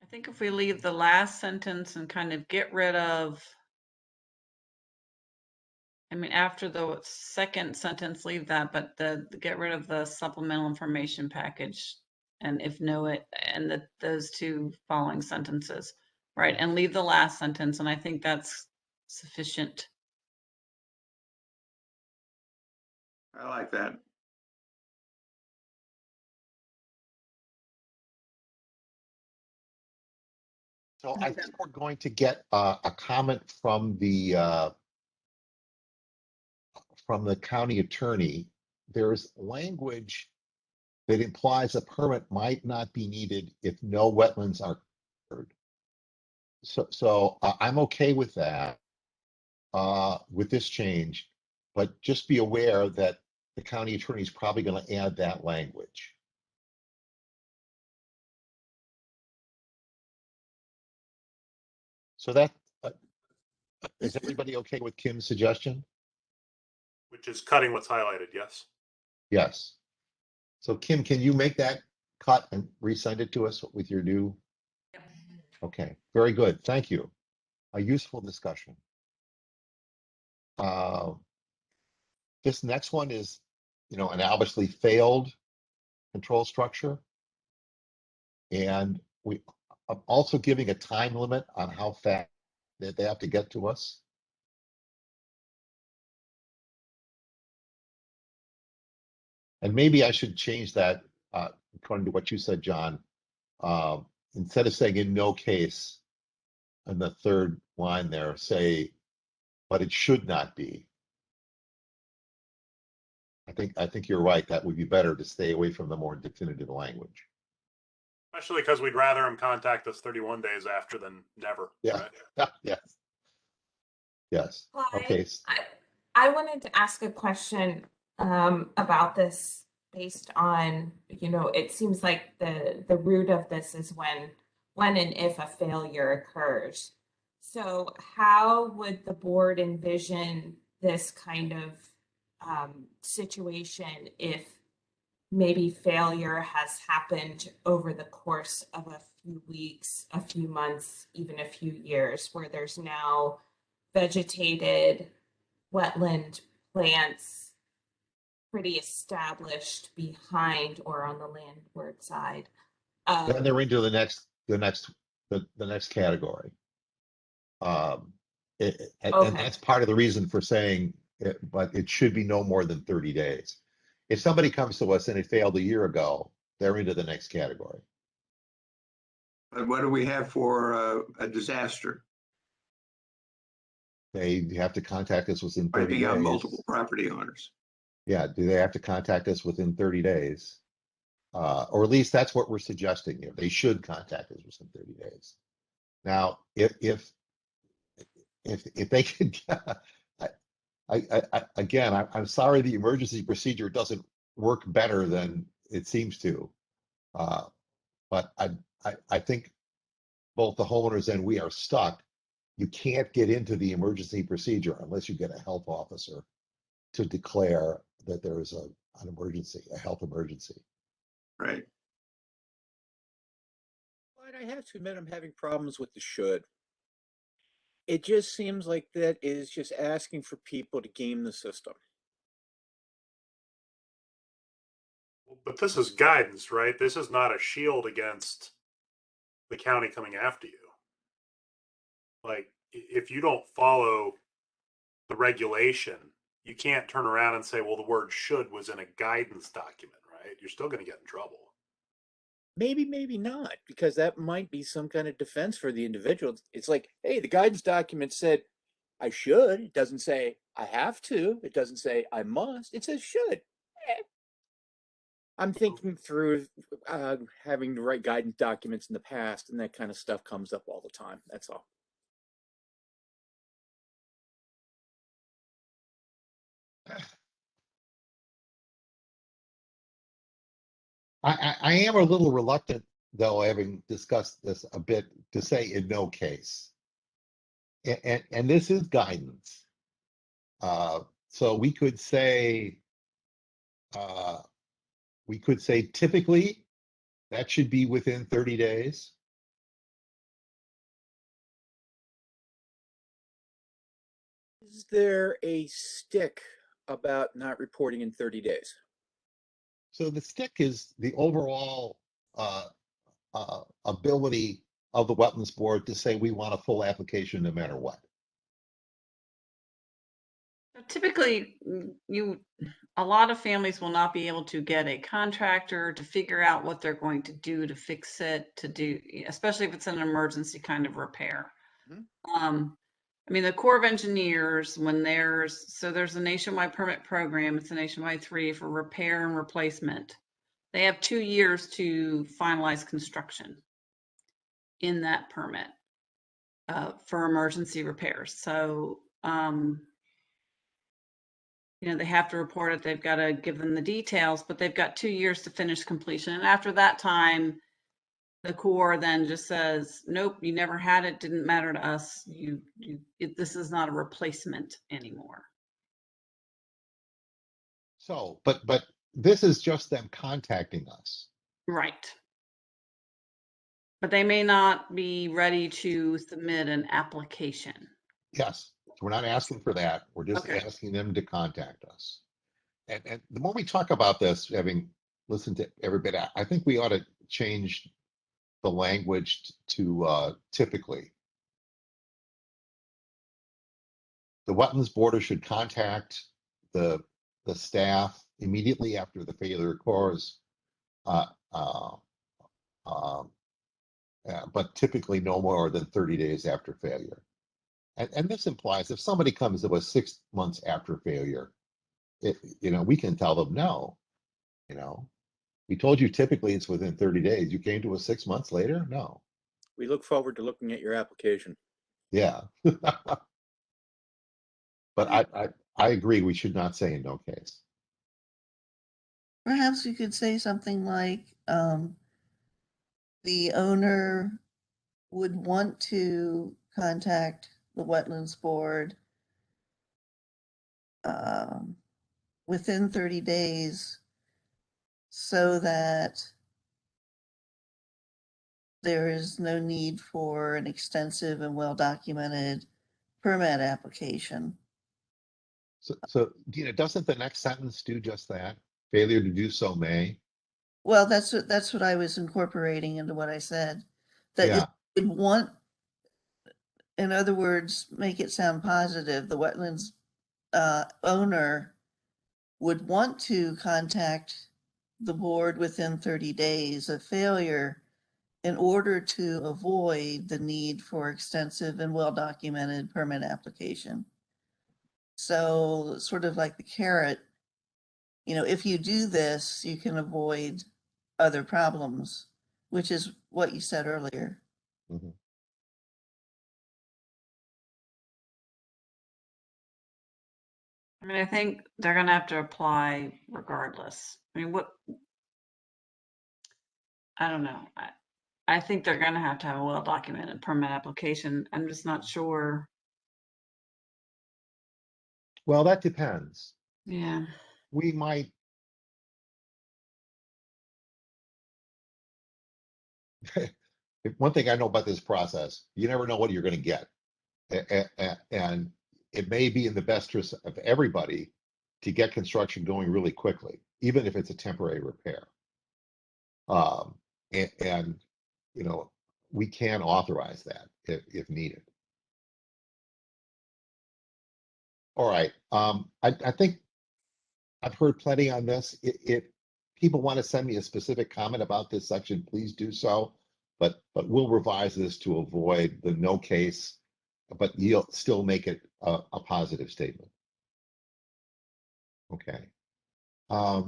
I think if we leave the last sentence and kind of get rid of, after the second sentence, leave that, but get rid of the supplemental information package, and if no, and those two following sentences, right? And leave the last sentence, and I think that's sufficient. I like that. So I think we're going to get a comment from the county attorney. There's language that implies a permit might not be needed if no wetlands are covered. So I'm okay with that, with this change, but just be aware that the county attorney is probably going to add that language. So that, is everybody okay with Kim's suggestion? Which is cutting what's highlighted, yes. Yes. So Kim, can you make that cut and resend it to us with your new? Okay, very good. Thank you. A useful discussion. This next one is, an obviously failed control structure. And we are also giving a time limit on how fast that they have to get to us. And maybe I should change that, according to what you said, John. Instead of saying in no case, in the third line there, say, but it should not be. I think you're right. That would be better to stay away from the more definitive language. Especially because we'd rather them contact us 31 days after than never. Yeah. Right? Yes. Yes. Clyde, Okay. I wanted to ask a question about this based on, it seems like the root of this is when and if a failure occurs. So how would the board envision this kind of situation if maybe failure has happened over the course of a few weeks, a few months, even a few years, where there's now vegetated wetland plants pretty established behind or on the landward side? Then they're into the next category. And that's part of the reason for saying, but it should be no more than 30 days. If somebody comes to us and it failed a year ago, they're into the next category. But what do we have for a disaster? They have to contact us within 30 Wiping out days. multiple property owners. Yeah, do they have to contact us within 30 days? Or at least that's what we're suggesting here. They should contact us within 30 days. Now, if they can, again, I'm sorry the emergency procedure doesn't work better than it seems to. But I think both the homeowners and we are stuck. You can't get into the emergency procedure unless you get a health officer to declare that there is an emergency, a health emergency. Right. But I have to admit, I'm having problems with the should. It just seems like that is just asking for people to game the system. But this is guidance, right? This is not a shield against the county coming after you. Like, if you don't follow the regulation, you can't turn around and say, well, the word should was in a guidance document, right? You're still going to get in trouble. Maybe, maybe not, because that might be some kind of defense for the individual. It's like, hey, the guidance document said I should. It doesn't say I have to. It doesn't say I must. It says should. I'm thinking through having to write guidance documents in the past, and that kind of stuff comes up all the time. That's all. I am a little reluctant, though, having discussed this a bit, to say in no case. And this is guidance. So we could say typically that should be within 30 days. Is there a stick about not reporting in 30 days? So the stick is the overall ability of the Wetlands Board to say we want a full application no matter what. Typically, a lot of families will not be able to get a contractor to figure out what they're going to do to fix it, especially if it's an emergency kind of repair. Mhm. I mean, the Corps of Engineers, there's a nationwide permit program, it's a nationwide 3 for repair and replacement. They have 2 years to finalize construction in that permit for emergency repairs. So, they have to report it. They've got to give them the details, but they've got 2 years to finish completion. And after that time, the Corps then just says, nope, you never had it. Didn't matter to us. This is not a replacement anymore. So, but this is just them contacting us. Right. But they may not be ready to submit an application. Yes, we're not asking for that. We're just Okay. asking them to contact us. And the more we talk about this, having listened to everybody, I think we ought to change the language to typically. The Wetlands Board should contact the staff immediately after the failure occurs, but typically no more than 30 days after failure. And this implies if somebody comes to us 6 months after failure, we can tell them no. We told you typically it's within 30 days. You came to us 6 months later? No. We look forward to looking at your application. Yeah. But I agree, we should not say in no case. Perhaps you could say something like, the owner would want to contact the Wetlands Board within 30 days so that there is no need for an extensive and well-documented permit application. So Dina, doesn't the next sentence do just that? Failure to do so may. Well, that's what I was incorporating into what I said. That Yeah. it would want, in other words, make it sound positive. The wetlands owner would want to contact the board within 30 days of failure in order to avoid the need for extensive and well-documented permit application. So sort of like the carrot, if you do this, you can avoid other problems, which is what you said earlier. Mhm. I mean, I think they're gonna have to apply regardless. I mean, I don't know. I think they're gonna have to have a well-documented permit application. I'm just not sure. Well, that depends. Yeah. We might. One thing I know about this process, you never know what you're going to get. And it may be in the best interest of everybody to get construction going really quickly, even if it's a temporary repair. And you know, we can authorize that if needed. All right. I think I've heard plenty on this. If people want to send me a specific comment about this section, please do so. But we'll revise this to avoid the no case, but you'll still make it a positive statement. Okay. Are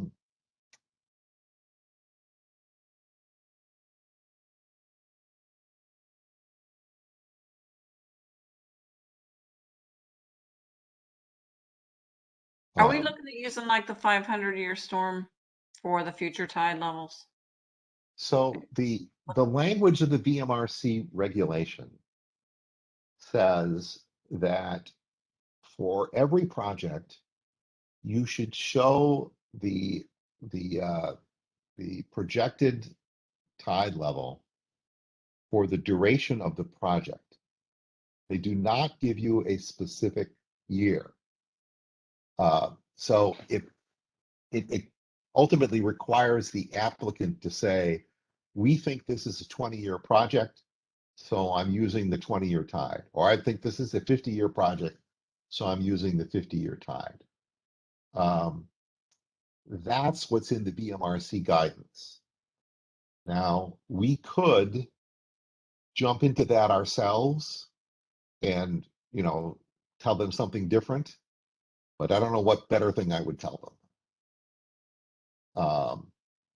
we um, looking at using like the 500-year storm for the future tide levels? So the language of the BMRC regulation says that for every project, you should show the projected tide level for the duration of the project. They do not give you a specific year. So it ultimately requires the applicant to say, we think this is a 20-year project, so I'm using the 20-year tide. Or I think this is a 50-year project, so I'm using the 50-year tide. That's what's in the BMRC guidance. Now, we could jump into that ourselves and, you know, tell them something different, but I don't know what better thing I would tell them.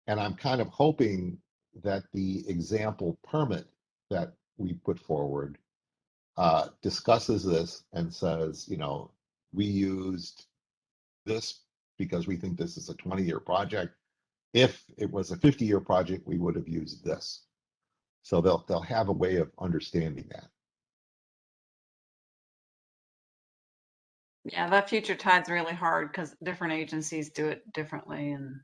And I'm kind of hoping that the example permit that we put forward discusses this and says, you know, we used this because we think this is a 20-year project. If it was a 50-year project, we would have used this. So they'll have a way of understanding that. Yeah, that future tide's really hard because different agencies do it differently. And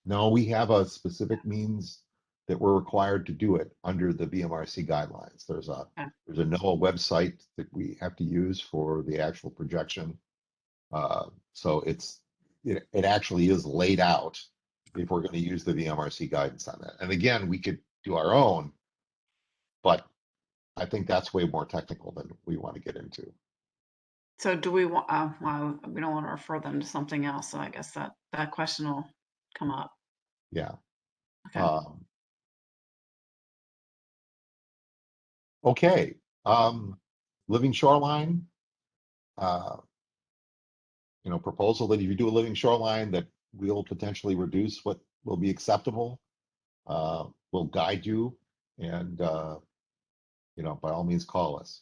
No, we have a specific means that we're required to do it under the BMRC guidelines. There's a NOAA website that we have to use for the actual projection. So it actually is laid out if we're going to use the VMRC guidance on that. And again, we could do our own, but I think that's way more technical than we want to get into. so do we want, well, we don't want to refer them to something else. So I guess that question will come up. Yeah. Okay. Okay. Living shoreline. You know, proposal that if you do a living shoreline that will potentially reduce what will be acceptable, will guide you, and you know, by all means call us.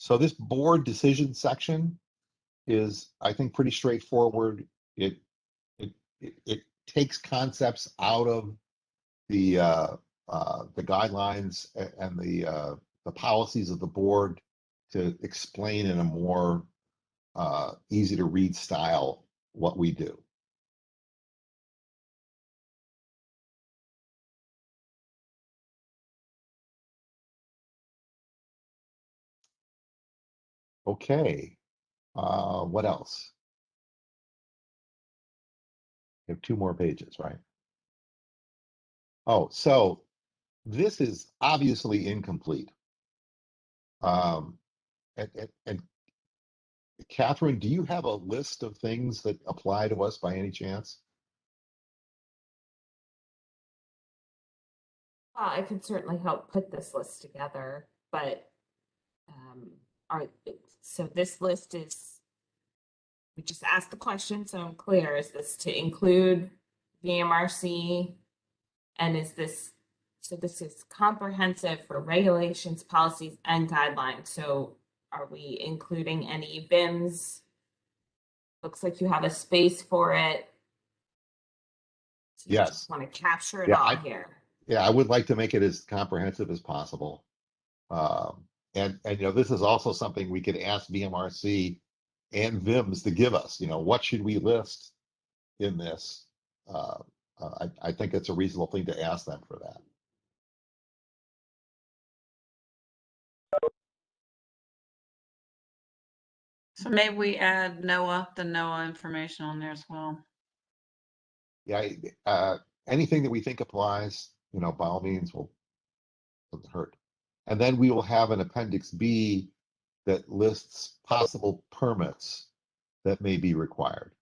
So this board decision section is, I think, pretty straightforward. It takes concepts out of the guidelines and the policies of the board to explain in a more easy to read style what we do. Okay, what else? We have 2 more pages, right? Oh, so this is obviously incomplete. And Catherine, do you have a list of things that apply to us by any chance? Well, I could certainly help put this list together, but so this list is, we just asked the question, so I'm clear, is this to include VMRC? And is this, so this is comprehensive for regulations, policies, and guidelines. So are we including any VIMs? Looks like you have a space for it. So you Yes. just want to capture it Yeah, all here. Yeah, I would like to make it as comprehensive as possible. And this is also something we could ask VMRC and VIMS to give us, what should we list in this? I think it's a reasonable thing to ask them for that. So maybe we add the NOAA information on there as well. Yeah, anything that we think applies, by all means, doesn't hurt. And then we will have an Appendix B that lists possible permits that may be required.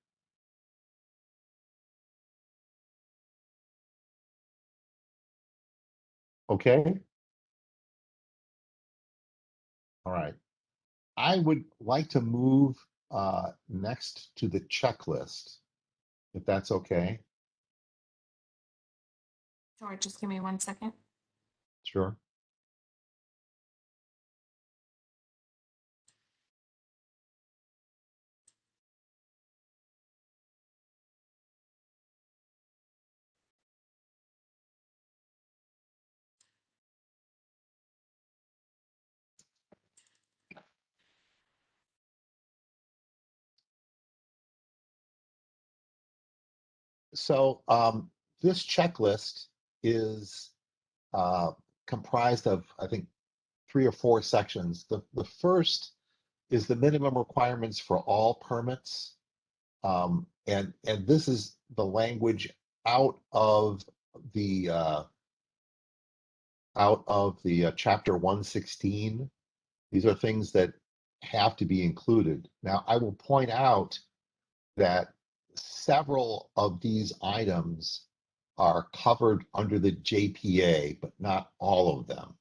Okay. All right. I would like to move next to the checklist, if that's okay. Sure, just give me 1 second. Sure. So this checklist is comprised of, I think, 3 or 4 sections. The first is the minimum requirements for all permits. And this is the language out of the chapter 116. These are things that have to be included. Now, I will point out that several of these items are covered under the JPA, but not all of them.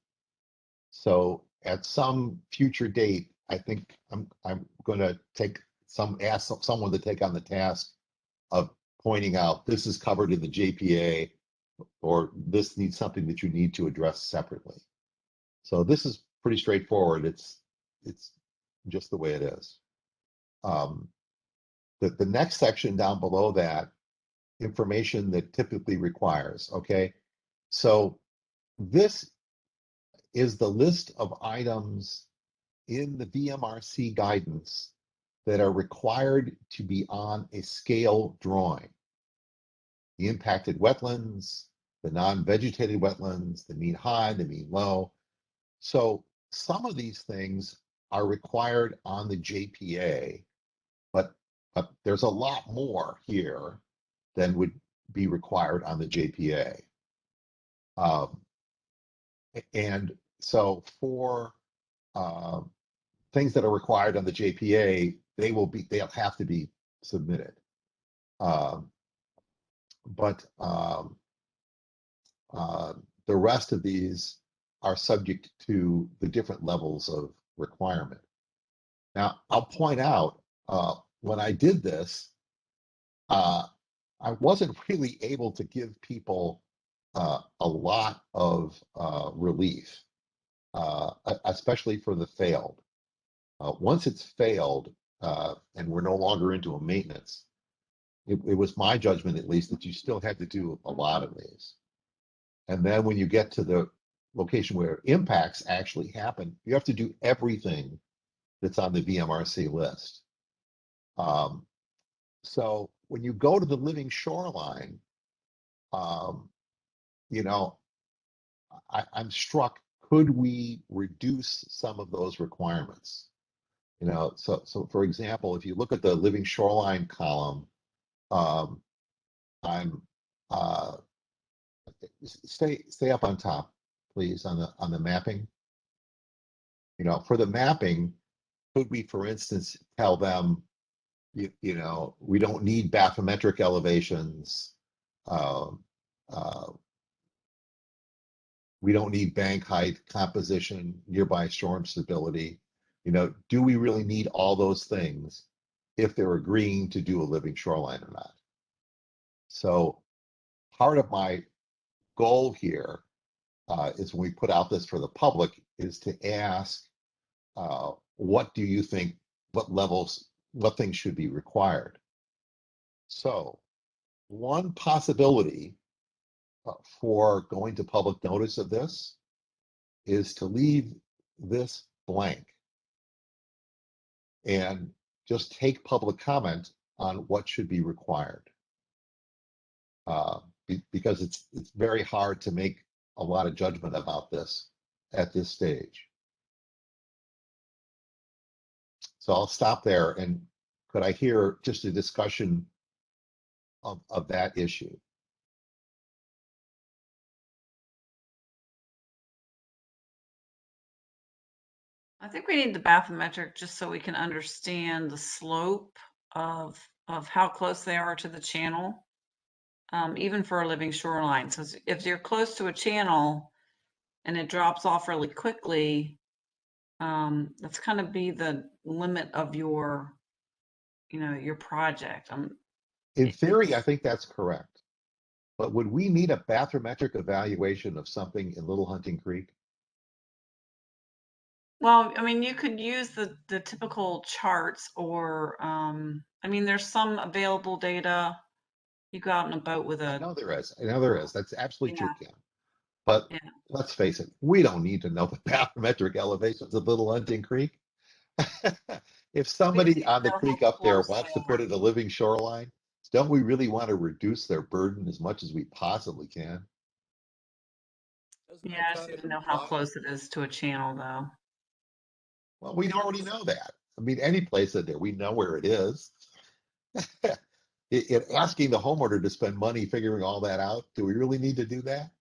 So at some future date, I think I'm going to ask someone to take on the task of pointing out this is covered in the JPA, or this needs something that you need to address separately. So this is pretty straightforward. It's just the way it is. The next section down below that, information that typically requires, okay? So this is the list of items in the VMRC guidance that are required to be on a scale drawing. The impacted wetlands, the non-vegetated wetlands, the mean high, the mean low. So some of these things are required on the JPA, but there's a lot more here than would be required on the JPA. And so for things that are required on the JPA, they'll have to be submitted. But the rest of these are subject to the different levels of requirement. Now, I'll point out, when I did this, I wasn't really able to give people a lot of relief, especially for the failed. Once it's failed, and we're no longer into a maintenance, it was my judgment, at least, that you still had to do a lot of these. And then when you get to the location where impacts actually happen, you have to do everything that's on the VMRC list. So when you go to the living shoreline, I'm struck, could we reduce some of those requirements? So for example, if you look at the living shoreline column, stay up on top, please, on the mapping. For the mapping, could we, for instance, tell them, we don't need bathymetric elevations. We don't need bank height, composition, nearby storm stability. Do we really need all those things if they're agreeing to do a living shoreline or not? So part of my goal here is when we put out this for the public is to ask, what do you think, what things should be required? So one possibility for going to public notice of this is to leave this blank and just take public comment on what should be required. Because it's very hard to make a lot of judgment about this at this stage. So I'll stop there, and could I hear just a discussion of that issue? I think we need the bathymetric just so we can understand the slope of how close they are to the channel, even for a living shoreline. So if you're close to a channel and it drops off really quickly, that's kind of be the limit of your, your project. In theory, I think that's correct. But would we need a bathymetric evaluation of something in Little Hunting Creek? Well, I mean, you could use the typical charts or, there's some available data. You go out in a boat with I a, know there is. I know there is. That's absolutely Yeah. true, Kim. But Yeah. let's face it, we don't need to know the bathymetric elevations of Little Hunting Creek. If somebody on the know creek how up there close wants they to put in a living shoreline, don't we really want to reduce their burden as much as we possibly can? Doesn't yeah, that I just kind need of to know how imply- close it is to a channel though. Well, we already know that. I mean, any place in there, we know where it is. Asking the homeowner to spend money figuring all that out, do we really need to do that?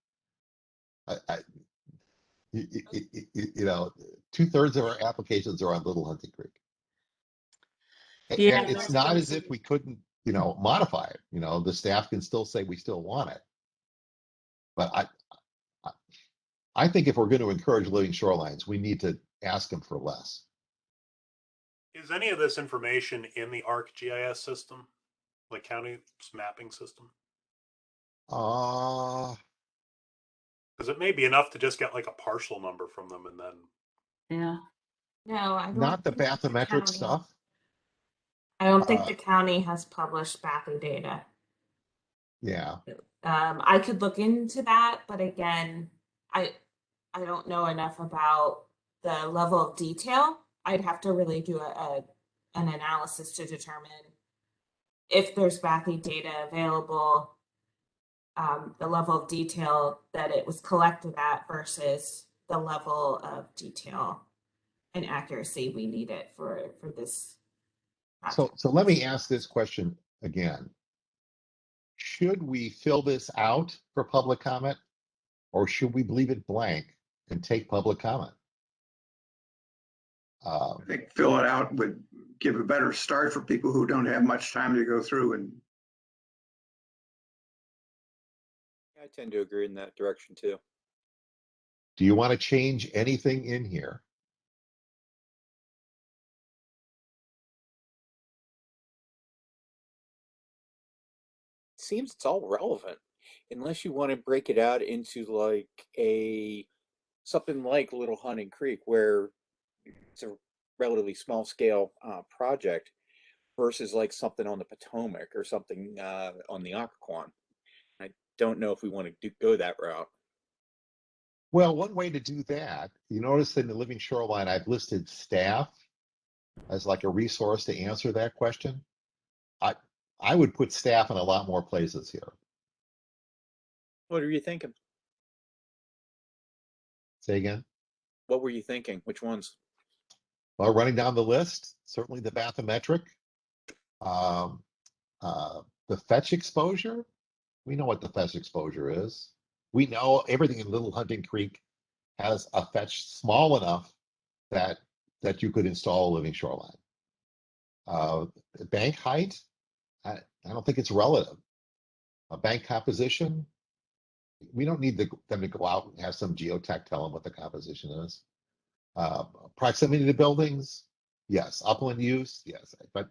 You know, 2/3 of our applications are on Little Hunting Creek. Yeah, And it's not as if we couldn't, modify it. The staff can still say we still want it. But I think if we're going to encourage living shorelines, we need to ask them for less. Is any of this information in the ArcGIS system, the county's mapping system? Uh, Because it may be enough to just get like a partial number from them and then. Yeah. No, I don't. not the think the bathymetric county- stuff. I don't think Uh, the county has published bathy data. Yeah. I could look into that, but again, I don't know enough about the level of detail. I'd have to really do an analysis to determine if there's bathy data available, the level of detail that it was collected at versus the level of detail and accuracy we needed for this project. So let me ask this question again. Should we fill this out for public comment, or should we leave it blank and take public comment? I think fill it out would give a better start for people who don't have much time to go through and I tend to agree in that direction too. Do you want to change anything in here? Seems it's all relevant, unless you want to break it out into like something like Little Hunting Creek, where it's a relatively small scale project versus like something on the Potomac or something on the Occoquan. I don't know if we want to go that route. Well, one way to do that, you notice in the living shoreline, I've listed staff as like a resource to answer that question. I would put staff in a lot more places here. What are you thinking? Say again? What were you thinking? Which ones? Well, running down the list, certainly the bathymetric, the fetch exposure. We know what the fetch exposure is. We know everything in Little Hunting Creek has a fetch small enough that you could install a living shoreline. Bank height, I don't think it's relative. A bank composition, we don't need them to go out and have some geotech tell them what the composition is. Proximity to buildings, yes. Upland use, yes. But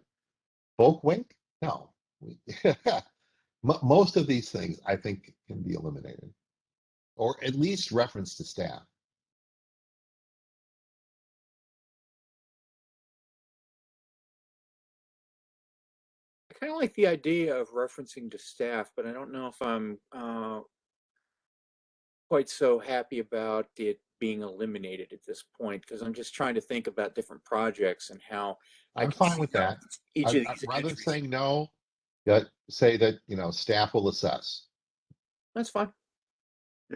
bulk weight, no. Most of these things, I think, can be eliminated, or at least reference to staff. I kind of like the idea of referencing to staff, but I don't know if I'm quite so happy about it being eliminated at this point, because I'm just trying to think about different projects and how I I'm can fine see with how that. each of these Rather than entries. saying no, say that, staff will assess. That's fine.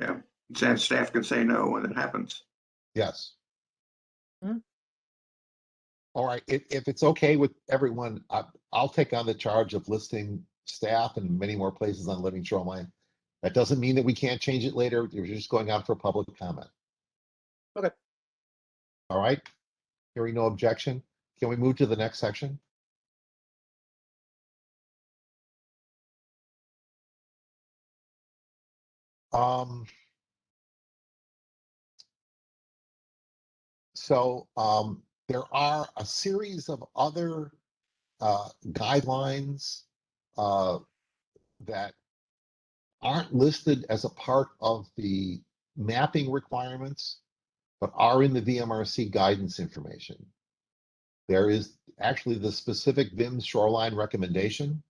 Yeah, staff can say no when it happens. Yes. Hmm. All right, if it's okay with everyone, I'll take on the charge of listing staff in many more places on Living Shoreline. That doesn't mean that we can't change it later. We're just going out for public comment. Okay. All right. Hearing no objection, can we move to the next section? So there are a series of other guidelines that aren't listed as a part of the mapping requirements, but are in the VMRC guidance information. There is actually the specific VIM shoreline recommendation,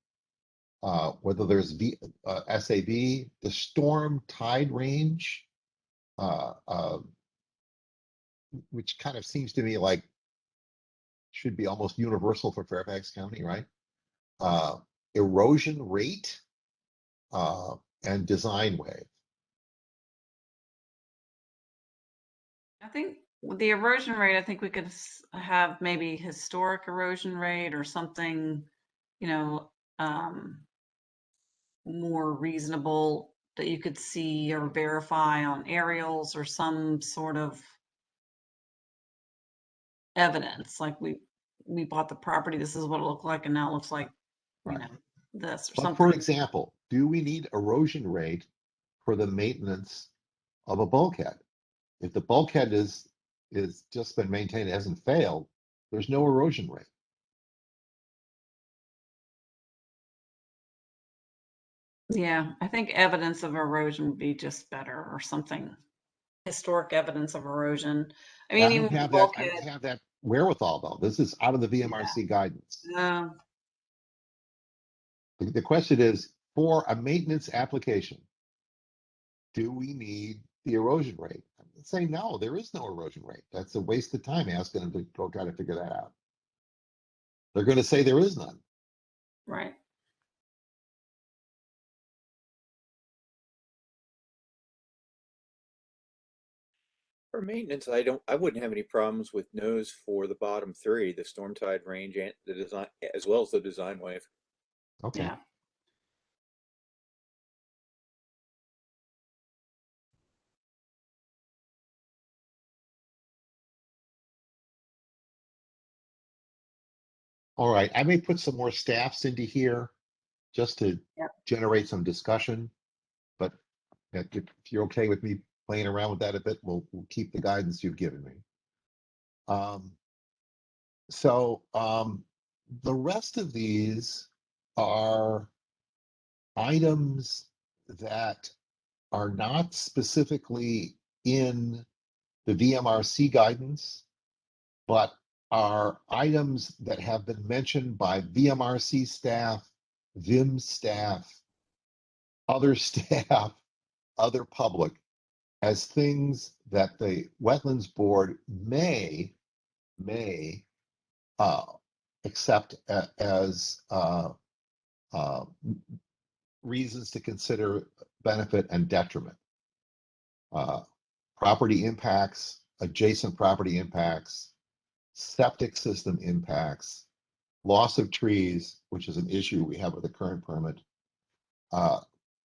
whether there's SAB, the storm tide range, which kind of seems to me like should be almost universal for Fairfax County, right? Erosion rate, and design wave. I think with the erosion rate, I think we could have maybe historic erosion rate or something, you know, more reasonable that you could see or verify on aerials or some sort of evidence. Like we bought the property, this is what it looked like, and now it looks like, you Right. know, this or But something. for example, do we need erosion rate for the maintenance of a bulkhead? If the bulkhead is just been maintained, it hasn't failed, there's no erosion rate. Yeah, I think evidence of erosion would be just better or something. Historic evidence of erosion. I mean, I even don't with the have that. I bulkhead. don't have that wherewithal though. This is out of the VMRC guidance. Yeah. The question is, for a maintenance application, do we need the erosion rate? I'm saying no, there is no erosion rate. That's a waste of time asking them to go try to figure that out. They're going to say there is none. Right. For maintenance, I wouldn't have any problems with no's for the bottom three, the storm tide range and the design, as well as the design wave. Okay. Yeah. All right. I may put some more staffs into here just to Yep. generate some discussion. But if you're okay with me playing around with that a bit, we'll keep the guidance you've given me. So the rest of these are items that are not specifically in the VMRC guidance, but are items that have been mentioned by VMRC staff, VIM staff, other staff, other public, as things that the Wetlands Board may accept as reasons to consider benefit and detriment. Property impacts, adjacent property impacts, septic system impacts, loss of trees, which is an issue we have with the current permit,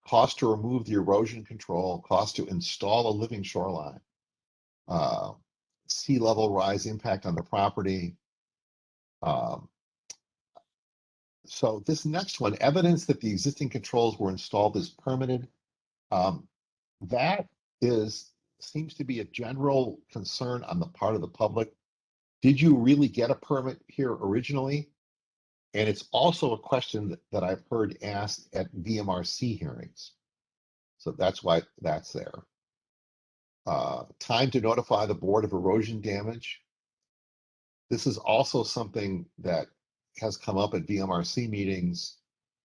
cost to remove the erosion control, cost to install a living shoreline, sea level rise impact on the property. So this next one, evidence that the existing controls were installed is permitted. That seems to be a general concern on the part of the public. Did you really get a permit here originally? And it's also a question that I've heard asked at VMRC hearings. So that's why that's there. Time to notify the board of erosion damage. This is also something that has come up at VMRC meetings.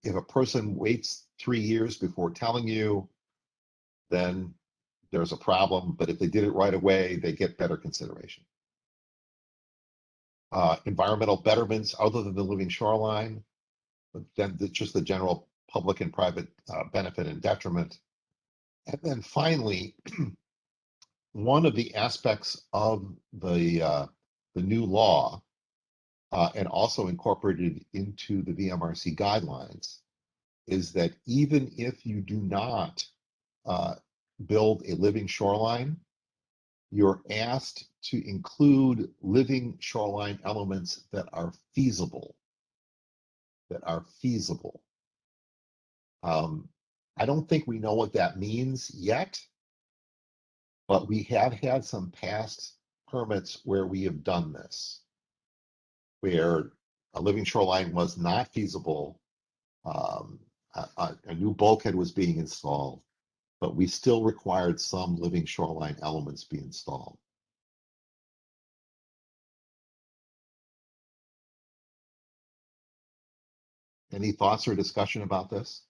If a person waits 3 years before telling you, then there's a problem. But if they did it right away, they get better consideration. Environmental betterments other than the living shoreline, but then just the general public and private benefit and detriment. And then finally, one of the aspects of the new law and also incorporated into the VMRC guidelines is that even if you do not build a living shoreline, you're asked to include living shoreline elements that are feasible. I don't think we know what that means yet, but we have had some past permits where we have done this, where a living shoreline was not feasible. A new bulkhead was being installed, but we still required some living shoreline elements be installed. Any thoughts or discussion about this?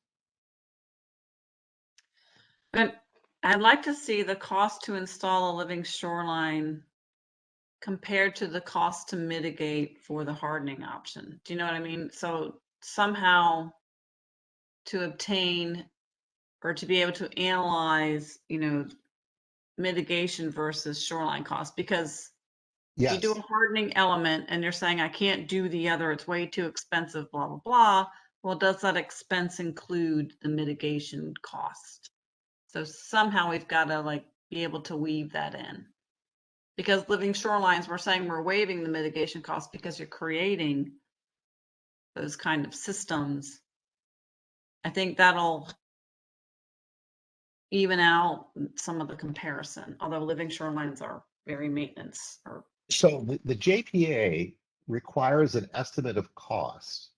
But I'd like to see the cost to install a living shoreline compared to the cost to mitigate for the hardening option. Do you know what I mean? So somehow to obtain or to be able to analyze, mitigation versus shoreline costs, because if you do Yes. a hardening element and you're saying, I can't do the other, it's way too expensive, blah, blah, blah. Well, does that expense include the mitigation cost? So somehow we've got to be able to weave that in. Because living shorelines, we're saying we're waiving the mitigation cost because you're creating those kind of systems. I think that'll even out some of the comparison, although living shorelines are very maintenance or. So the JPA requires an estimate of cost.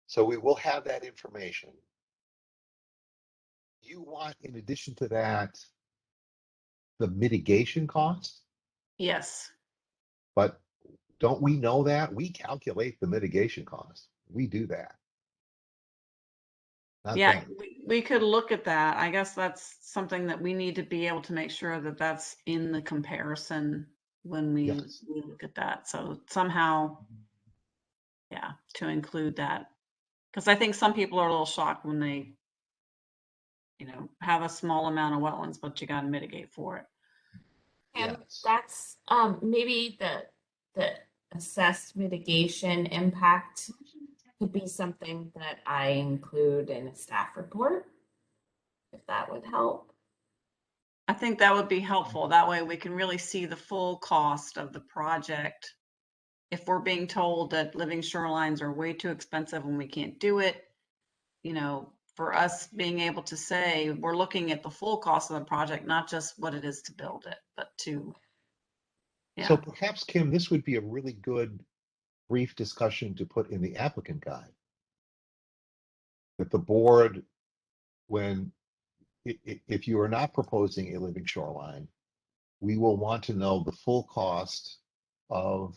So we will have that information. You want, in addition to that, the mitigation cost? Yes. But don't we know that? We calculate the mitigation cost. We do that. Not Yeah, them. we could look at that. I guess that's something that we need to be able to make sure that that's in the comparison when we Yes. look at that. So somehow, yeah, to include that. Because I think some people are a little shocked when they, have a small amount of wetlands, but you got to mitigate for it. And Yes. that's maybe the assessed mitigation impact could be something that I include in a staff report, if that would help. I think that would be helpful. That way we can really see the full cost of the project. If we're being told that living shorelines are way too expensive and we can't do it, for us being able to say we're looking at the full cost of the project, not just what it is to build it, but to, So yeah. perhaps, Kim, this would be a really good brief discussion to put in the applicant guide. That the board, if you are not proposing a living shoreline, we will want to know the full cost of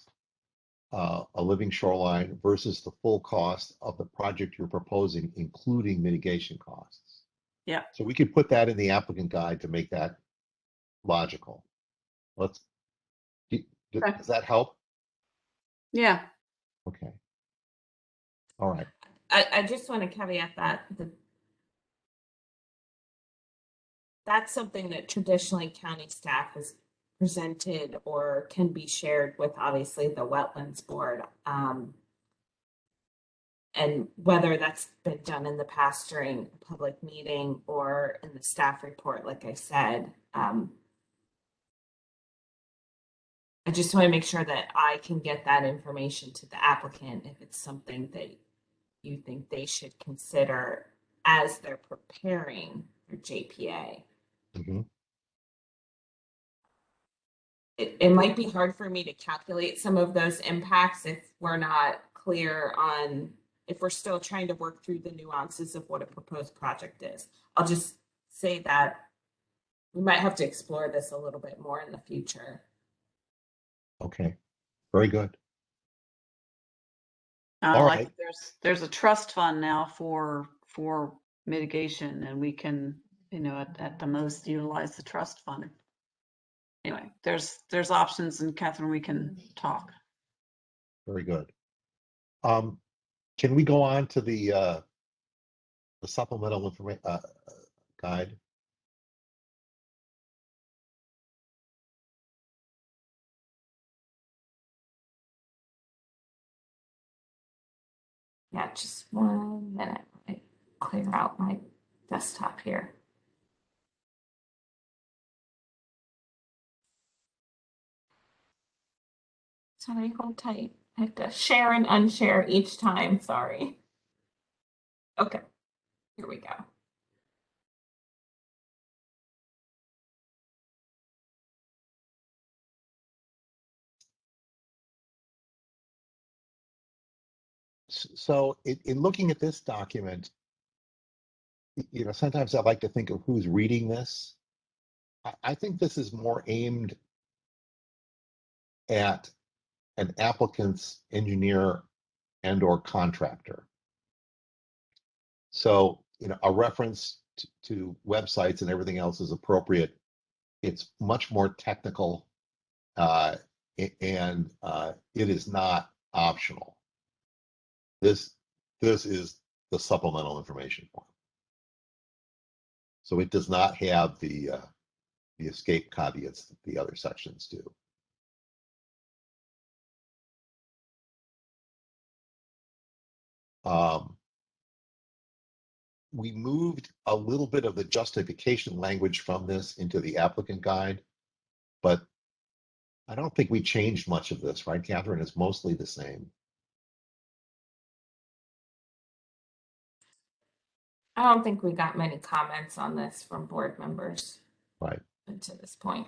a living shoreline versus the full cost of the project you're proposing, including mitigation costs. Yeah. So we could put that in the applicant guide to make that logical. Okay. Does that help? Yeah. Okay. All right. I just want to caveat that that's something that traditionally county staff has presented or can be shared with obviously the Wetlands Board. And whether that's been done in the past during a public meeting or in the staff report, like I said, I just want to make sure that I can get that information to the applicant if it's something that you think they should consider as they're preparing their JPA. Mm-hmm. It might be hard for me to calculate some of those impacts if we're not clear on if we're still trying to work through the nuances of what a proposed project is. I'll just say that we might have to explore this a little bit more in the future. Okay, very good. Like right. there's a trust fund now for mitigation, and we can, at the most utilize the trust fund. Anyway, there's options, and Catherine, we can talk. Very good. Can we go on to the supplemental information guide? Yeah, just 1 minute. I clear out my desktop here. Sorry, hold tight. I have to share and unshare each time. Sorry. Okay, here we go. So in looking at this document, sometimes I like to think of who's reading this. I think this is more aimed at an applicant's engineer and or contractor. So, a reference to websites and everything else is appropriate. It's much more technical, and it is not optional. This is the supplemental information form. So it does not have the escape caveats that the other sections do. We moved a little bit of the justification language from this into the applicant guide, but I don't think we changed much of this, right, Catherine? It's mostly the same. I don't think we got many comments on this from board members. Right. To this point.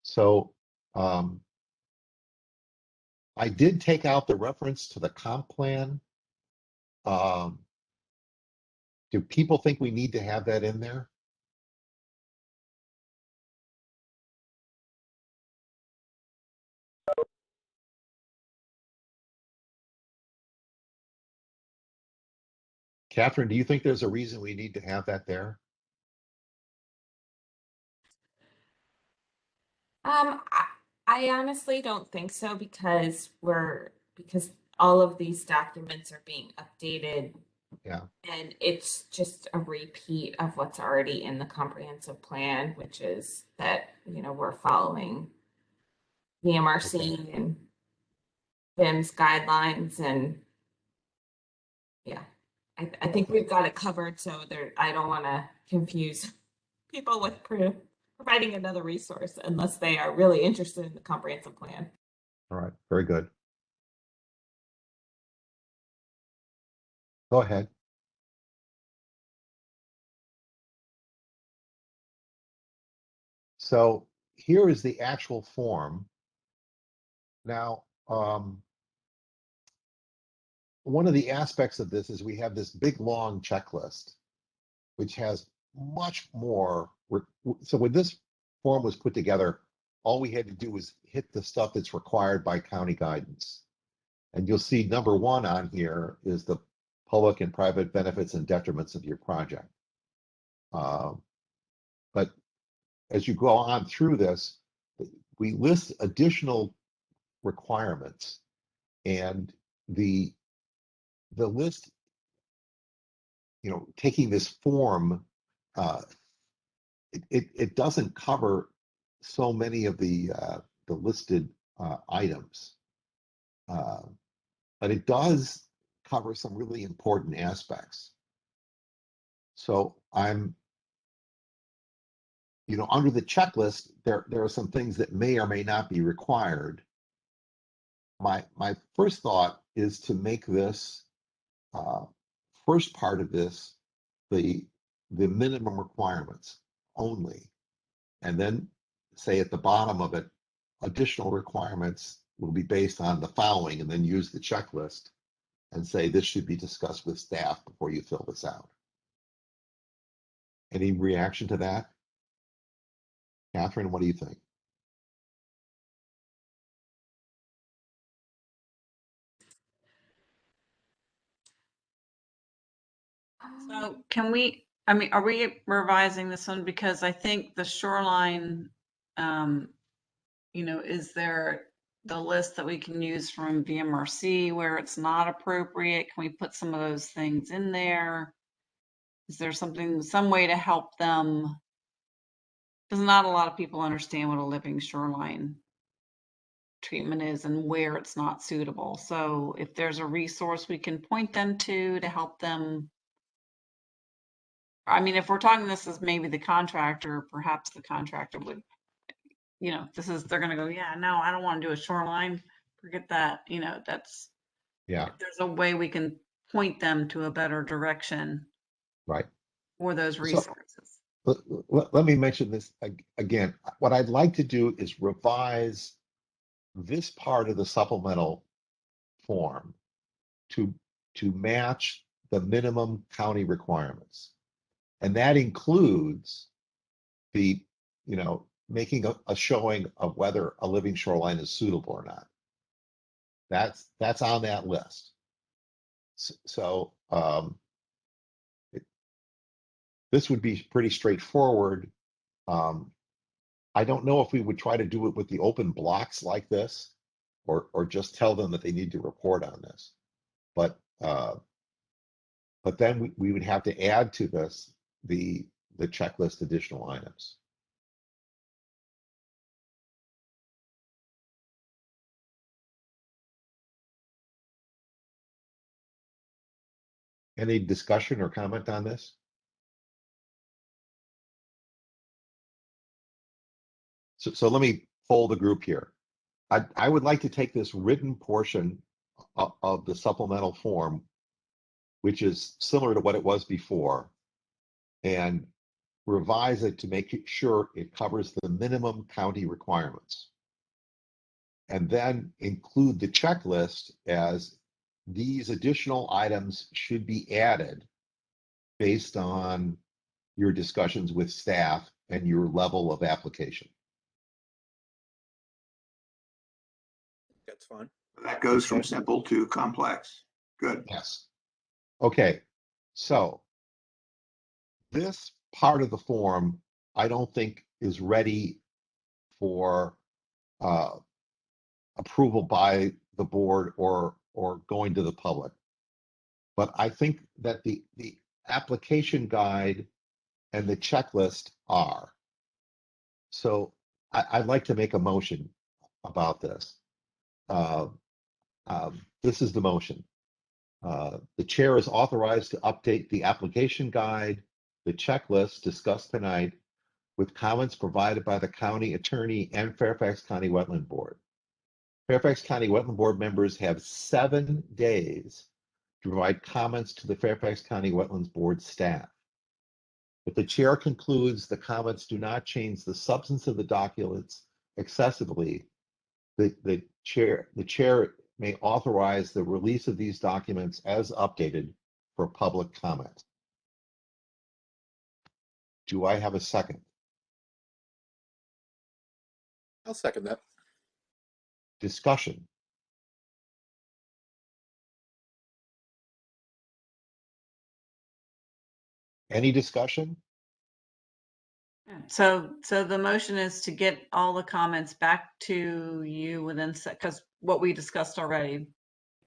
So I did take out the reference to the comp plan. Do people think we need to have that in there? Catherine, do you think there's a reason we need to have that there? I honestly don't think so because all of these documents are being updated. Yeah. And it's just a repeat of what's already in the comprehensive plan, which is that, we're following the MRC and BIM's guidelines, and yeah, I think we've got it covered. So I don't want to confuse people with providing another resource unless they are really interested in the comprehensive plan. All right, very good. Go ahead. So here is the actual form. Now, one of the aspects of this is we have this big long checklist, which has much more. So when this form was put together, all we had to do was hit the stuff that's required by county guidance. And you'll see number 1 on here is the public and private benefits and detriments of your project. But as you go on through this, we list additional requirements, and the list, taking this form, it doesn't cover so many of the listed items, but it does cover some really important aspects. So I'm, under the checklist, there are some things that may or may not be required. My first thought is to make this first part of this the minimum requirements only, and then say at the bottom of it, additional requirements will be based on the following, and then use the checklist and say this should be discussed with staff before you fill this out. Any reaction to that? Catherine, what do you think? So can we, I mean, are we revising this one? Because I think the shoreline, is there the list that we can use from VMRC where it's not appropriate? Can we put some of those things in there? Is there some way to help them? Because not a lot of people understand what a living shoreline treatment is and where it's not suitable. So if there's a resource we can point them to help them. I mean, if we're talking this as maybe the contractor, perhaps the contractor would, they're going to go, yeah, no, I don't want to do a shoreline. Forget that. That's, Yeah, if there's a way we can point them to a better direction right. for those So- resources. Let me mention this again. What I'd like to do is revise this part of the supplemental form to match the minimum county requirements. And that includes the, making a showing of whether a living shoreline is suitable or not. That's on that list. So this would be pretty straightforward. I don't know if we would try to do it with the open blocks like this, or just tell them that they need to report on this. But then we would have to add to this the checklist additional items. Any discussion or comment on this? So let me poll the group here. I would like to take this written portion of the supplemental form, which is similar to what it was before, and revise it to make sure it covers the minimum county requirements. And then include the checklist as these additional items should be added based on your discussions with staff and your level of application. That's fine. That goes from simple to complex. Good. Yes. Okay, so this part of the form, I don't think is ready for approval by the board or going to the public. But I think that the application guide and the checklist are. So I'd like to make a motion about this. This is the motion. The chair is authorized to update the application guide, the checklist discussed tonight, with comments provided by the county attorney and Fairfax County Wetland Board. Fairfax County Wetland Board members have 7 days to provide comments to the Fairfax County Wetlands Board staff. If the chair concludes the comments do not change the substance of the documents excessively, the chair may authorize the release of these documents as updated for public comment. Do I have a second? I'll second that. Discussion. Any discussion? So the motion is to get all the comments back to you within, because what we discussed already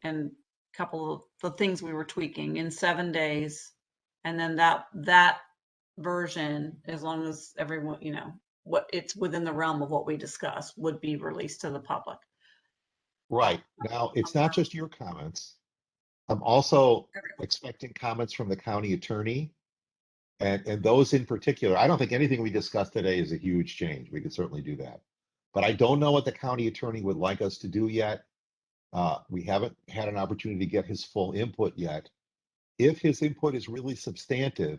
and a couple of the things we were tweaking in 7 days. And then that version, as long as everyone, what it's within the realm of what we discussed, would be released to the public. Right. Now, it's not just your comments. I'm also expecting comments from the county attorney. And those in particular, I don't think anything we discussed today is a huge change. We could certainly do that. But I don't know what the county attorney would like us to do yet. We haven't had an opportunity to get his full input yet. If his input is really substantive,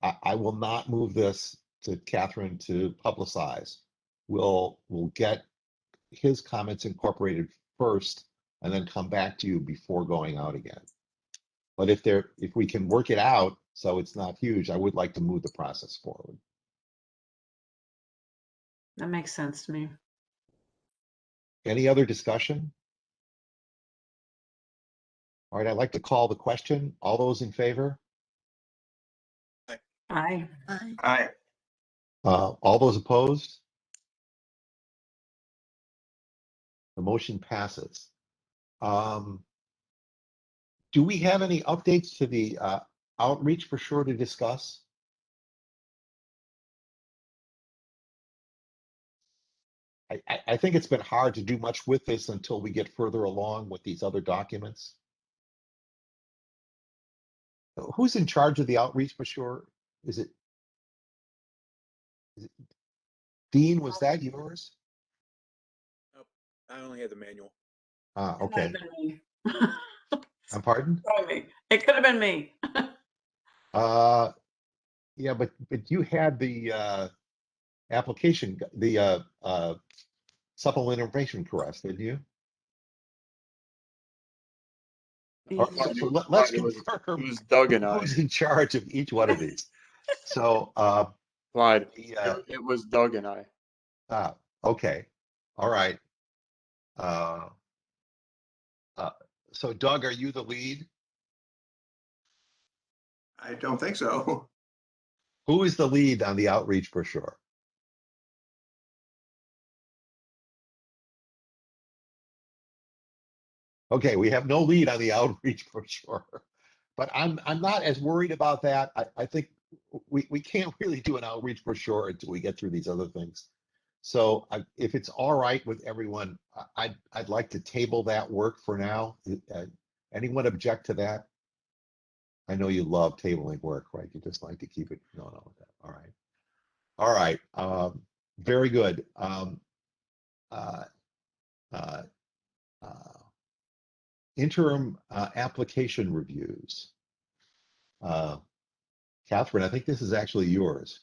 I will not move this to Catherine to publicize. We'll get his comments incorporated first and then come back to you before going out again. But if we can work it out so it's not huge, I would like to move the process forward. That makes sense to me. Any other discussion? All right, I'd like to call the question. All those in favor? Aye. I, All those opposed? The motion passes. Do we have any updates to the outreach for sure to discuss? I think it's been hard to do much with this until we get further along with these other documents. Who's in charge of the outreach for sure? Is it Dean? Was that yours? I only had the manual. Ah, It might have okay. been me. I'm pardon? Sorry. It could have been me. Yeah, but you had the application, the supplemental information request, didn't you? All right, so let's Clyde, it confirm was Doug and I. who's in charge of each one of these. So, Clyde, the, it was Doug and I. okay, all right. So Doug, are you the lead? I don't think so. Who is the lead on the outreach brochure? Okay, we have no lead on the outreach brochure, but I'm not as worried about that. I think we can't really do an outreach brochure until we get through these other things. So if it's all right with everyone, I'd like to table that work for now. Anyone object to that? I know you love tabling work, right? You just like to keep it going on with that. All right. All right. Very good. Uh, uh, Interim application reviews. Catherine, I think this is actually yours.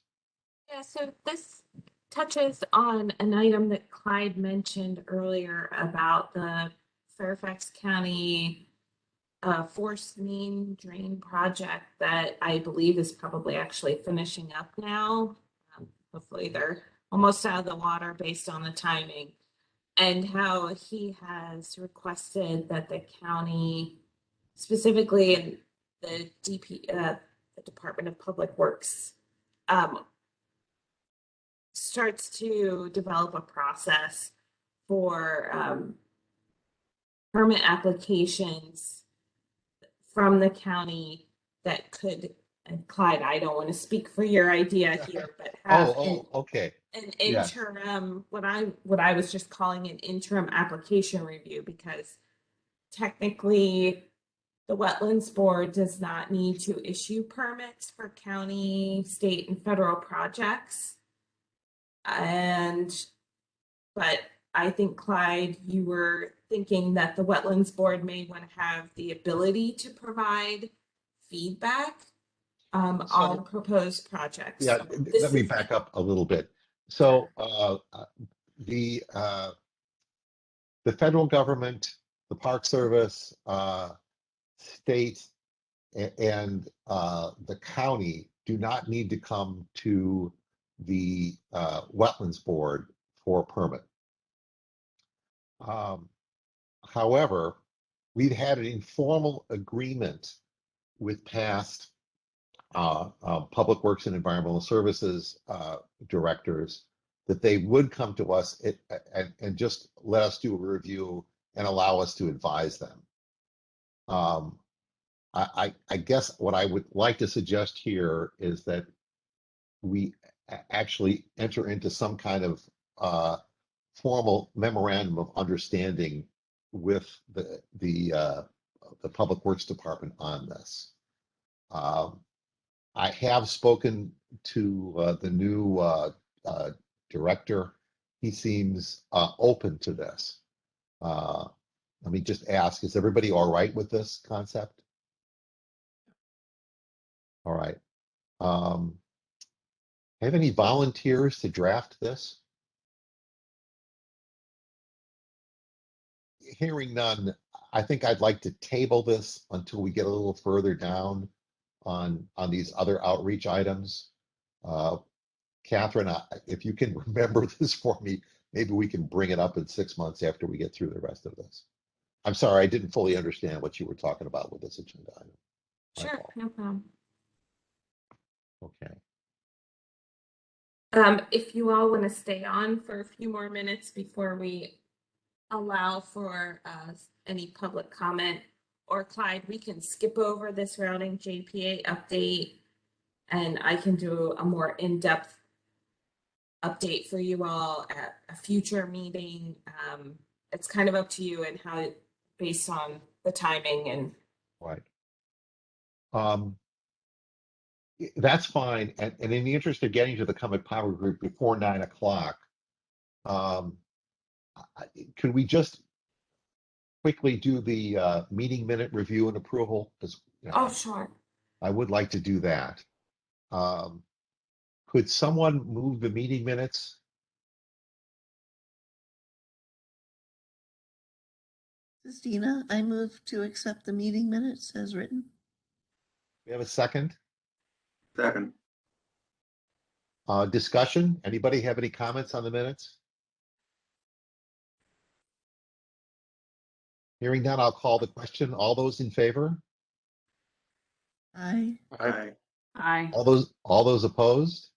Yeah, so this touches on an item that Clyde mentioned earlier about the Fairfax County forced main drain project that I believe is probably actually finishing up now. Hopefully they're almost out of the water based on the timing. And how he has requested that the county, specifically in the the Department of Public Works, starts to develop a process for permit applications from the county that could, and Clyde, I don't want to speak for your idea here, but have Okay. an Yes. interim, what I was just calling an interim application review, because technically the Wetlands Board does not need to issue permits for county, state, and federal projects. But I think, Clyde, you were thinking that the Wetlands Board may want to have the ability to provide feedback on proposed projects. Yeah, So let me back up a little bit. So the federal government, the Park Service, state, and the county do not need to come to the Wetlands Board for a permit. However, we've had an informal agreement with past Public Works and Environmental Services directors that they would come to us and just let us do a review and allow us to advise them. I guess what I would like to suggest here is that we actually enter into some kind of formal memorandum of understanding with the Public Works Department on this. I have spoken to the new director. He seems open to this. Let me just ask, is everybody all right with this concept? All right. Have any volunteers to draft this? hearing none, I think I'd like to table this until we get a little further down on these other outreach items. Catherine, if you can remember this for me, maybe we can bring it up in 6 months after we get through the rest of this. I'm sorry, I didn't fully understand what you were talking about with this agenda item. My Sure, fault. no problem. Okay. If you all want to stay on for a few more minutes before we allow for any public comment, or Clyde, we can skip over this routing JPA update and I can do a more in-depth update for you all at a future meeting. It's kind of up to you and how, based on the timing and. Right. That's fine. And in the interest of getting to the Comet Power Group before 9 o'clock, could we just quickly do the meeting minute review and approval? Because Oh, sure. I would like to do that. Could someone move the meeting minutes? Christina, I move to accept the meeting minutes as written. We have a second. Second. Discussion? Anybody have any comments on the minutes? Hearing none, I'll call the question. All those in favor? Aye. Aye. Aye. All those opposed?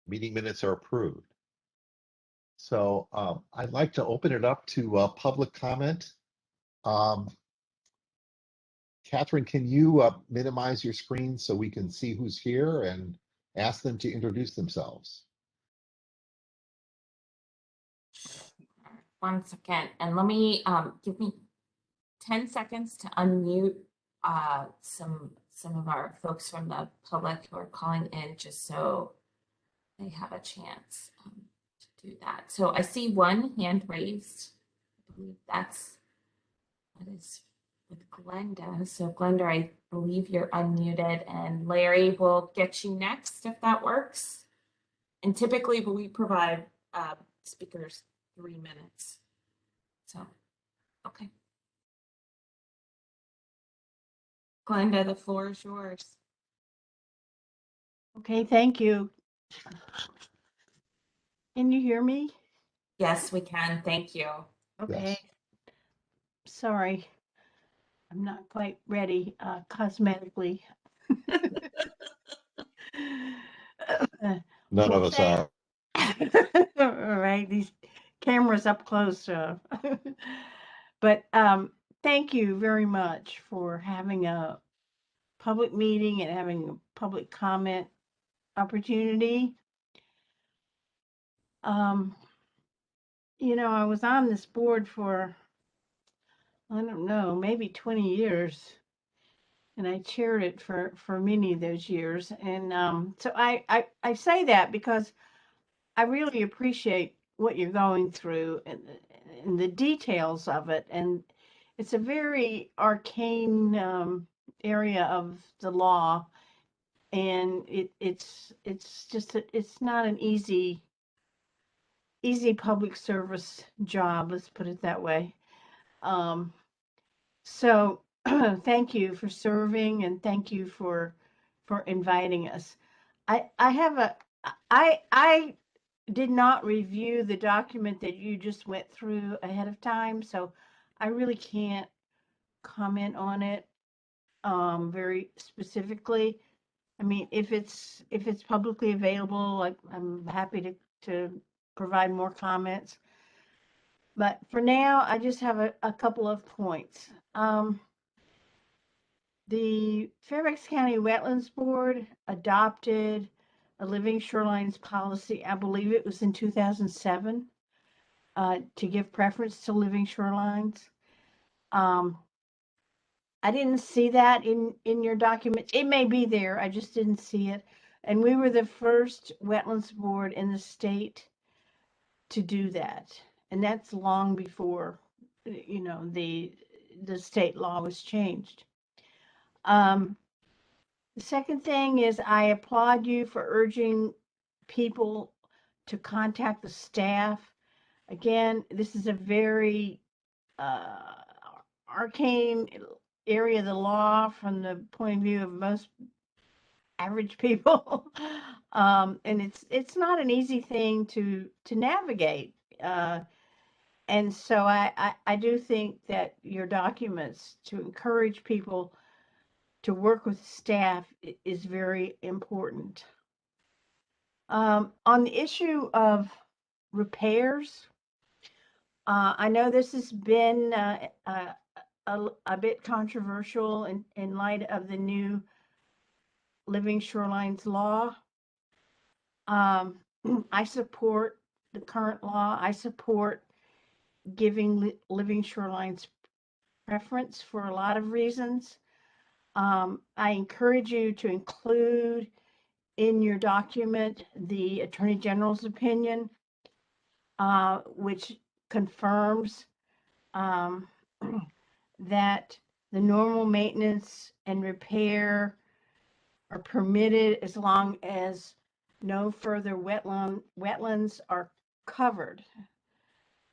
Meeting minutes are approved. So I'd like to open it up to public comment. Catherine, can you minimize your screen so we can see who's here and ask them to introduce themselves? 1 second, and let me give me 10 seconds to unmute some of our folks from the public who are calling in, just so they have a chance to do that. So I see one hand raised. I believe that is with Glenda. So Glenda, I believe you're unmuted, and Larry will get you next if that works. And typically we provide speakers 3 minutes. So, okay. Glenda, the floor is yours. Okay, thank you. Can you hear me? Yes, we can. Thank you. Okay. Yes. Sorry, I'm not quite ready cosmetically. None of us are. All right, these cameras up close. But thank you very much for having a public meeting and having a public comment opportunity. You know, I was on this board for, I don't know, maybe 20 years. And I chaired it for many of those years. And so I say that because I really appreciate what you're going through and the details of it. And it's a very arcane area of the law. And it's just, it's not an easy public service job, let's put it that way. So thank you for serving, and thank you for inviting us. I did not review the document that you just went through ahead of time, so I really can't comment on it very specifically. I mean, if it's publicly available, I'm happy to provide more comments. But for now, I just have a couple of points. The Fairfax County Wetlands Board adopted a living shorelines policy, I believe it was in 2007, to give preference to living shorelines. I didn't see that in your document. It may be there, I just didn't see it. And we were the first wetlands board in the state to do that. And that's long before, you know, the state law was changed. The second thing is I applaud you for urging people to contact the staff. Again, this is a very uh, arcane area of the law from the point of view of most average people. And it's not an easy thing to navigate. And so I do think that your documents to encourage people to work with staff is very important. On the issue of repairs, I know this has been a bit controversial in light of the new Living Shorelines law. I support the current law. I support giving Living Shorelines preference for a lot of reasons. I encourage you to include in your document the Attorney General's opinion, which confirms that the normal maintenance and repair are permitted as long as no further wetlands are covered.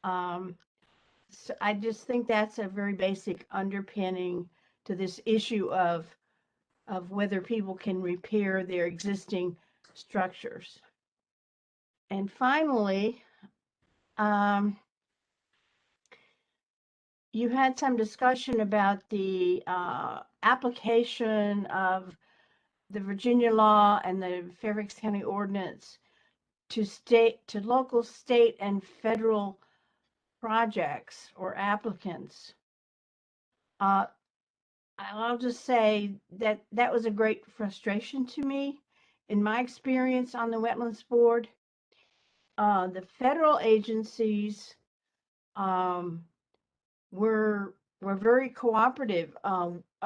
So I just think that's a very basic underpinning to this issue of whether people can repair their existing structures. And finally, you had some discussion about the application of the Virginia law and the Fairfax County ordinance to local, state, and federal projects or applicants. I'll just say that that was a great frustration to me. In my experience on the Wetlands Board, the federal agencies were very cooperative.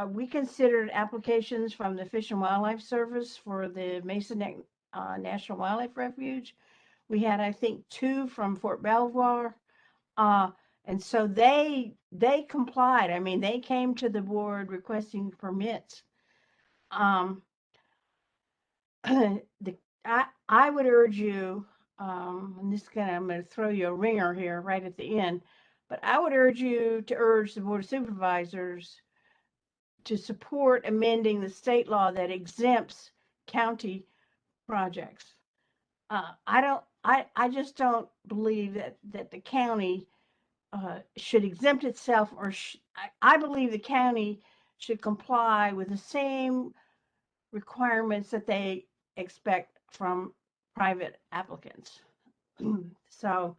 We considered applications from the Fish and Wildlife Service for the Mesa Neck National Wildlife Refuge. We had, I think, 2 from Fort Belvoir. And so they complied. I mean, they came to the board requesting permits. I would urge you, and this I'm going to throw you a ringer here right at the end, but I would urge you to urge the Board of Supervisors to support amending the state law that exempts county projects. I just don't believe that the county should exempt itself, or I believe the county should comply with the same requirements that they expect from private applicants. So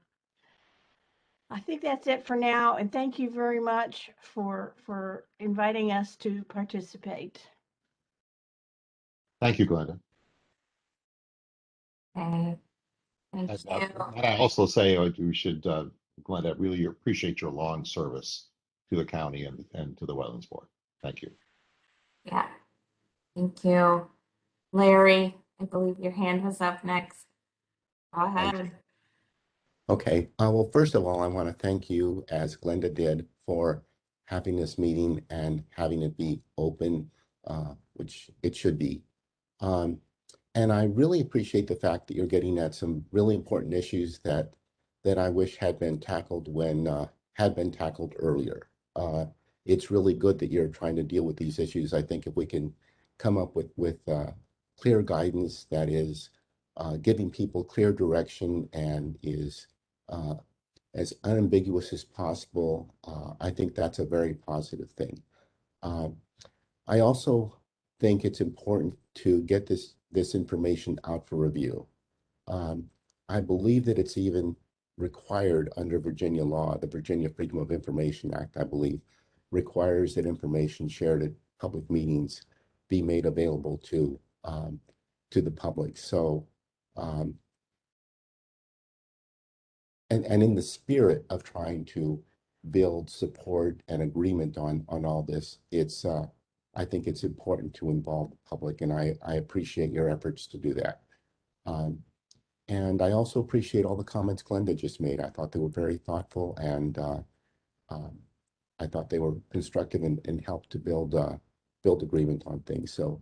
I think that's it for now, and thank you very much for inviting us to participate. Thank you, Glenda. Okay. Thank And, you. and I also say we should, Glenda, really appreciate your long service to the county and to the Wetlands Board. Thank you. Yeah. Thank you. Larry, I believe your hand was up next. Go ahead. Okay, well, first of all, I want to thank you, as Glenda did, for having this meeting and having it be open, which it should be. And I really appreciate the fact that you're getting at some really important issues that I wish had been tackled earlier. It's really good that you're trying to deal with these issues. I think if we can come up with clear guidance that is giving people clear direction and is as unambiguous as possible, I think that's a very positive thing. I also think it's important to get this information out for review. I believe that it's even required under Virginia law. The Virginia Freedom of Information Act, I believe, requires that information shared at public meetings be made available to the public. So, and in the spirit of trying to build support and agreement on all this, I think it's important to involve the public, and I appreciate your efforts to do that. And I also appreciate all the comments Glenda just made. I thought they were very thoughtful, and I thought they were constructive and helped to build agreement on things. So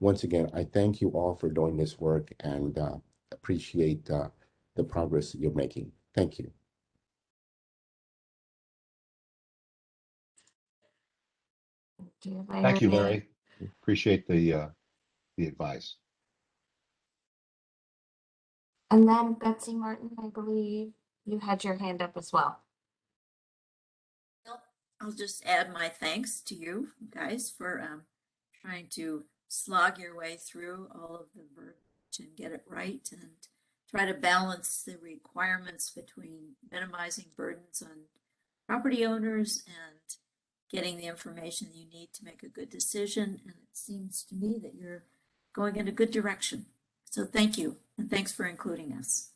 once again, I thank you all for doing this work and appreciate the progress that you're making. Thank you. Thank you, Larry. Appreciate the advice. And then Betsy Martin, I believe you had your hand up as well. Well, I'll just add my thanks to you guys for trying to slog your way through all of the verbiage and get it right and try to balance the requirements between minimizing burdens on property owners and getting the information you need to make a good decision. And it seems to me that you're going in a good direction. So thank you, and thanks for including us.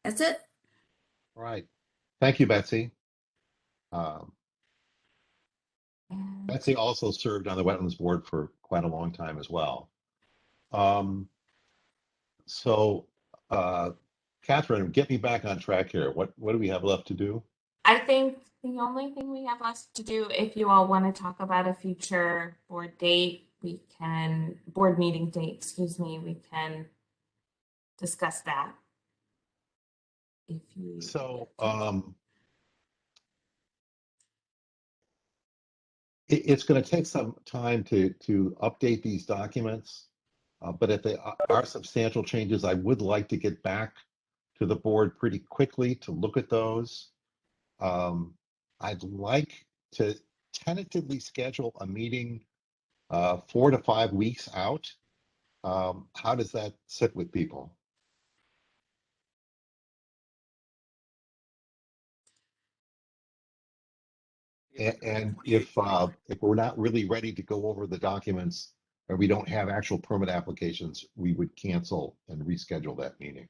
That's it. All right. Thank you, Betsy. Betsy also served on the Wetlands Board for quite a long time as well. Catherine, get me back on track here. What do we have left to do? I think the only thing we have left to do, if you all want to talk about a future board meeting date, excuse me, we can discuss that. If you It's going to take some time to update these documents, but if they are substantial changes, I would like to get back to the board pretty quickly to look at those. I'd like to tentatively schedule a meeting 4 to 5 weeks out. How does that sit with people? And if we're not really ready to go over the documents or we don't have actual permit applications, we would cancel and reschedule that meeting.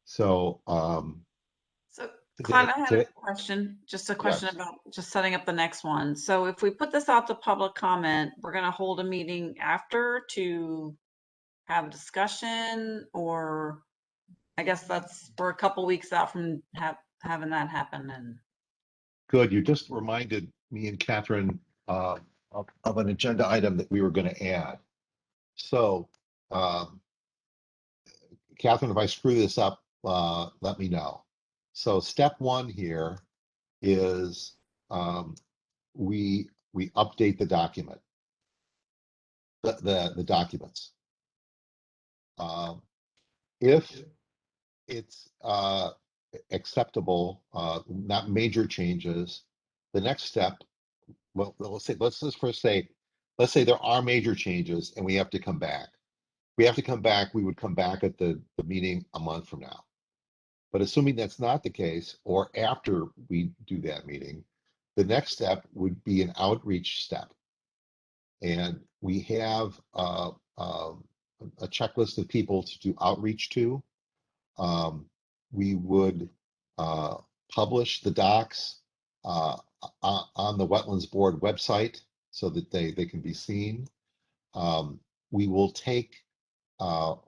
So, So Clive, I had a question, just a question Yes. about just setting up the next one. So if we put this out to public comment, we're going to hold a meeting after to have discussion, or I guess we're a couple weeks out from having that happen. And good, you just reminded me and Catherine of an agenda item that we were going to add. So, Catherine, if I screw this up, let me know. So step one here is we update the document, the documents. If it's acceptable, not major changes, the next step, well, let's just first say, let's say there are major changes and we have to come back. We would come back at the meeting a month from now. But assuming that's not the case, or after we do that meeting, the next step would be an outreach step. And we have a checklist of people to do outreach to. We would publish the docs on the Wetlands Board website so that they can be seen. We will take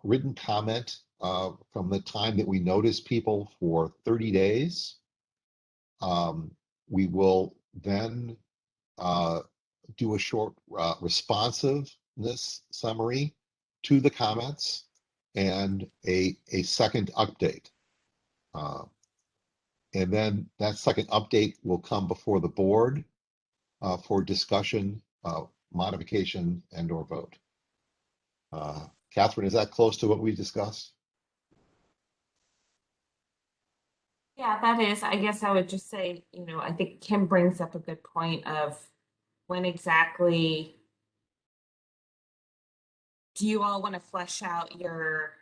written comment from the time that we notice people for 30 days. We will then do a short responsiveness summary to the comments and a second update. And then that second update will come before the board for discussion, modification, and or vote. Catherine, is that close to what we discussed? Yeah, that is. I guess I would just say, I think Kim brings up a good point of when exactly do you all want to flesh out your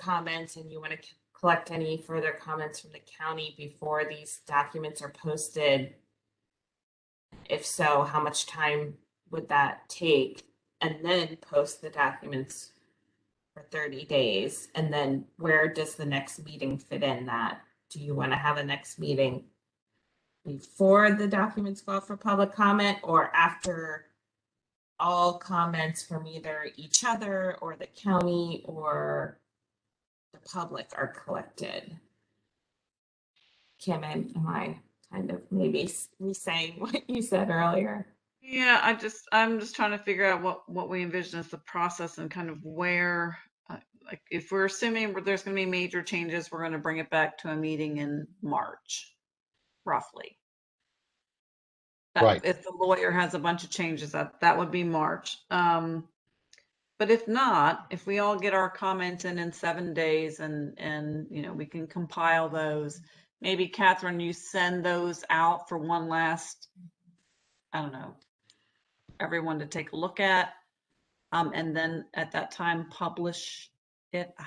comments, and you want to collect any further comments from the county before these documents are posted? If so, how much time would that take? And then post the documents for 30 days. And then where does the next meeting fit in that? Do you want to have a next meeting before the documents go out for public comment, or after all comments from either each other or the county or the public are collected? Kim, am I kind of maybe re-saying what you said earlier? yeah, I'm just trying to figure out what we envision as the process and kind of where Like if we're assuming there's going to be major changes, we're going to bring it back to a meeting in March, roughly. Right. If the lawyer has a bunch of changes, that would be March. But if not, if we all get our comments in 7 days and we can compile those, maybe Catherine, you send those out for one last, I don't know, everyone to take a look at. And then at that time, publish it. I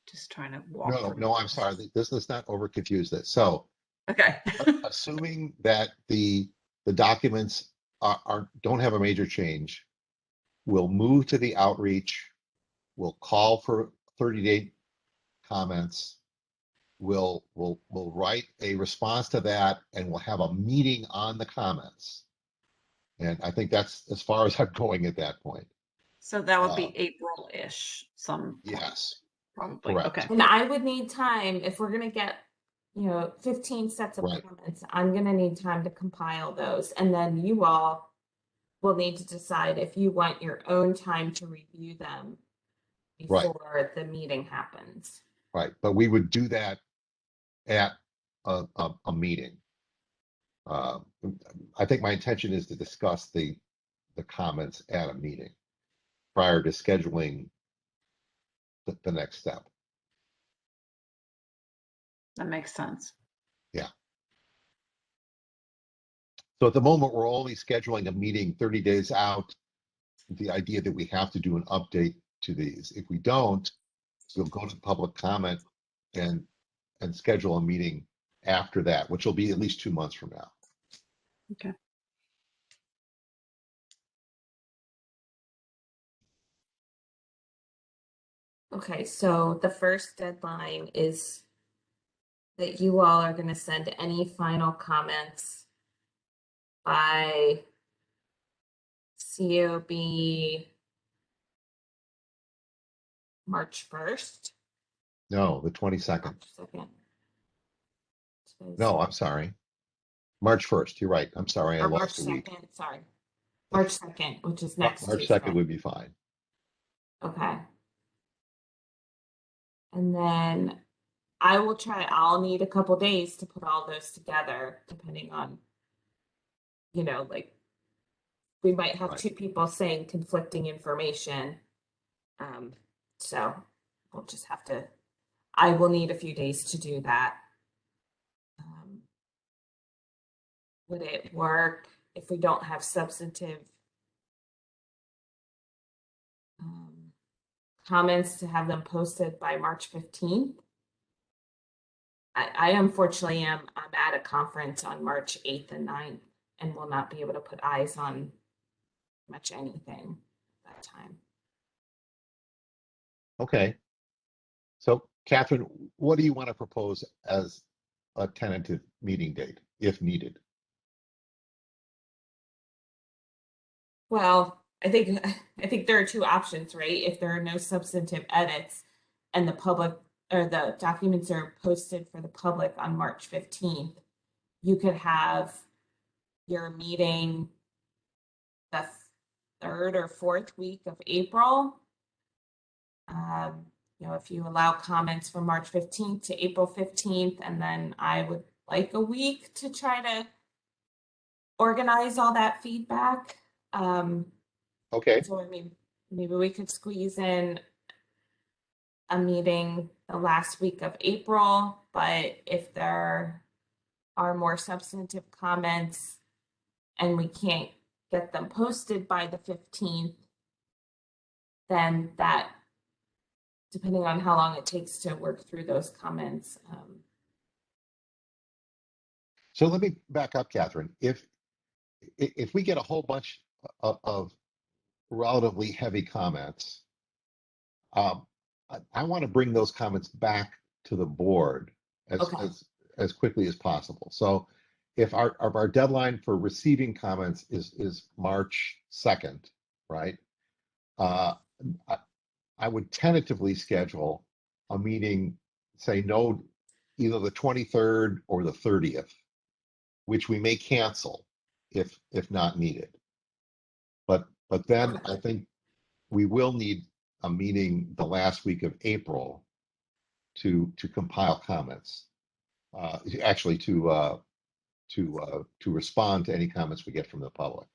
just trying to walk. No, through no, I'm sorry. Let's not over confuse this. So Okay. assuming that the documents don't have a major change, we'll move to the outreach. We'll call for 30-day comments. We'll write a response to that, and we'll have a meeting on the comments. And I think that's as far as I'm going at that point. So that would be April-ish, some point, Yes, probably. correct. Okay. And I would need time if we're gonna get, 15 sets of Right. comments. I'm gonna need time to compile those, and then you all will need to decide if you want your own time to review them Right. before the meeting happens. Right. But we would do that at a meeting. I think my intention is to discuss the comments at a meeting prior to scheduling the next step. That makes sense. Yeah. So at the moment, we're only scheduling a meeting 30 days out. The idea that we have to do an update to these. If we don't, we'll go to public comment and schedule a meeting after that, which will be at least 2 months from now. Okay. Okay, so the first deadline is that you all are gonna send any final comments by COB March 1st. No, the 22nd. March 2nd. No, I'm sorry. March 1st. You're right. I'm sorry. I Or March lost a week. 2nd, sorry. March 2nd, which is next March Tuesday. 2nd would be fine. Okay. And then I'll need a couple days to put all those together, depending on, like, we might have Right. 2 people saying conflicting information. So we'll just have to, I will need a few days to do that. Would it work if we don't have substantive comments to have them posted by March 15th? I unfortunately I'm at a conference on March 8th and 9th and will not be able to put eyes on much anything that time. Okay. So, Catherine, what do you want to propose as a tentative meeting date, if needed? Well, I think there are 2 options, right? If there are no substantive edits and the public or the documents are posted for the public on March 15th, you could have your meeting the 3rd or 4th week of April. If you allow comments from March 15th to April 15th, and then I would like a week to try to organize all that feedback. Okay. So maybe we could squeeze in a meeting the last week of April, but if there are more substantive comments and we can't get them posted by the 15th, then that, depending on how long it takes to work through those comments. So let me back up, Catherine. If we get a whole bunch of relatively heavy comments, I want to bring those comments back to the board Okay. as quickly as possible. So if our deadline for receiving comments is March 2nd, right? I would tentatively schedule a meeting, say either the 23rd or the 30th, which we may cancel if not needed. But then I think we will need a meeting the last week of April to compile comments. Actually, to respond to any comments we get from the public.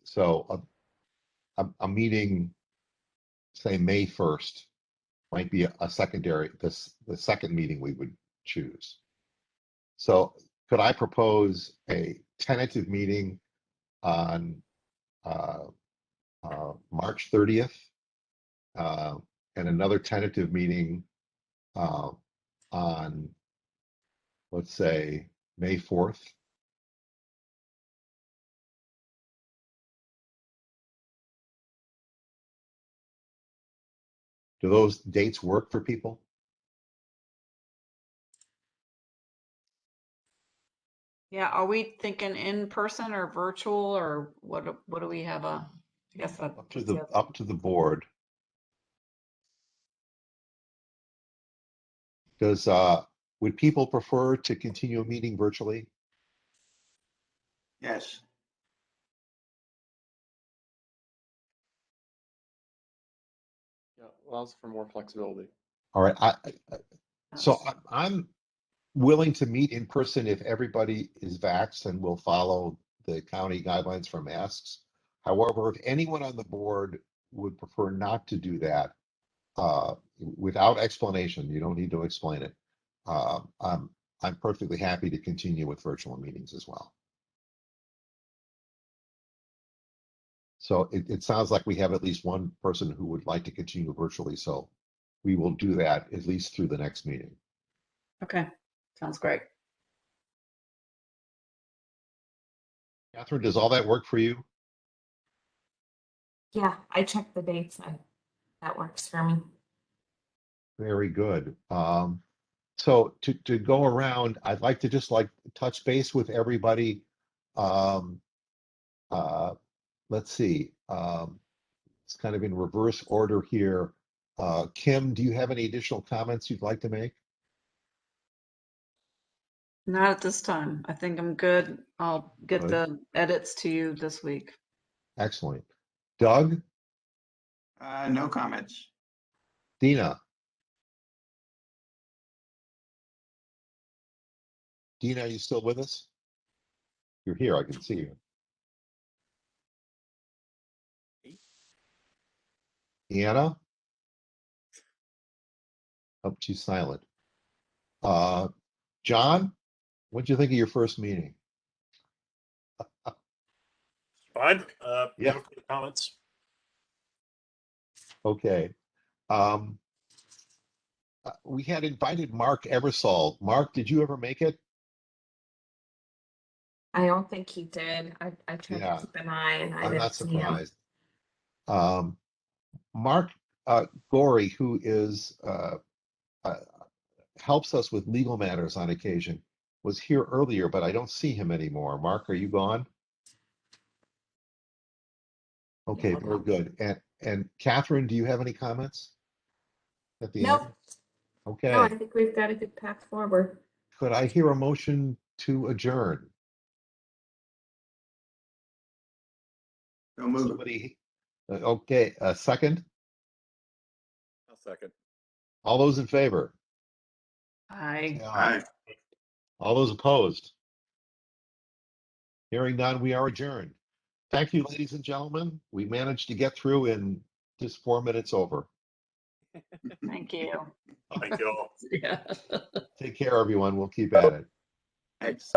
So a meeting, say May 1st, might be a secondary, the second meeting we would choose. So could I propose a tentative meeting on March 30th, and another tentative meeting on, let's say, May 4th? Do those dates work for people? Yeah, are we thinking in person or virtual or what do we have I guess Up to the board. Does would people prefer to continue a meeting virtually? Yes. Yeah, allows for more flexibility. All right, so I'm willing to meet in person if everybody is vaxxed and will follow the county guidelines for masks. However, if anyone on the board would prefer not to do that, without explanation, you don't need to explain it. I'm perfectly happy to continue with virtual meetings as well. So it sounds like we have at least one person who would like to continue virtually, so we will do that at least through the next meeting. Okay, sounds great. Catherine, does all that work for you? Yeah, I checked the dates. That works for me. Very good. So to go around, I'd like to just touch base with everybody. Let's see. It's kind of in reverse order here. Kim, do you have any additional comments you'd like to make? Not at this time. I think I'm good. I'll get Good. the edits to you this week. Excellent. Doug? No comments. Dina? Dina, are you still with us? You're here, I can see you. Deanna? Oh, she's silent. John, what'd you think of your first meeting? Fine. Yeah. No comments. Okay. We had invited Mark Eversole. Mark, did you ever make it? I don't think he did. I tried Yeah, to keep an eye and I I'm didn't not see him. surprised. Mark Gorey, who is helps us with legal matters on occasion, was here earlier, but I don't see him anymore. Mark, are you gone? Okay, Yeah. very good. And Catherine, do you have any comments at the Nope. end? No, Okay. I think we've got a good path forward. Could I hear a motion to adjourn? Don't move. Somebody, okay, a second? I'll second. All those in favor? I Say All aye. right. All those opposed? Hearing none, we are adjourned. Thank you, ladies and gentlemen. We managed to get through in just 4 minutes over. thank you. Thank you all. Yeah. Take care, everyone. We'll keep at it. Thanks.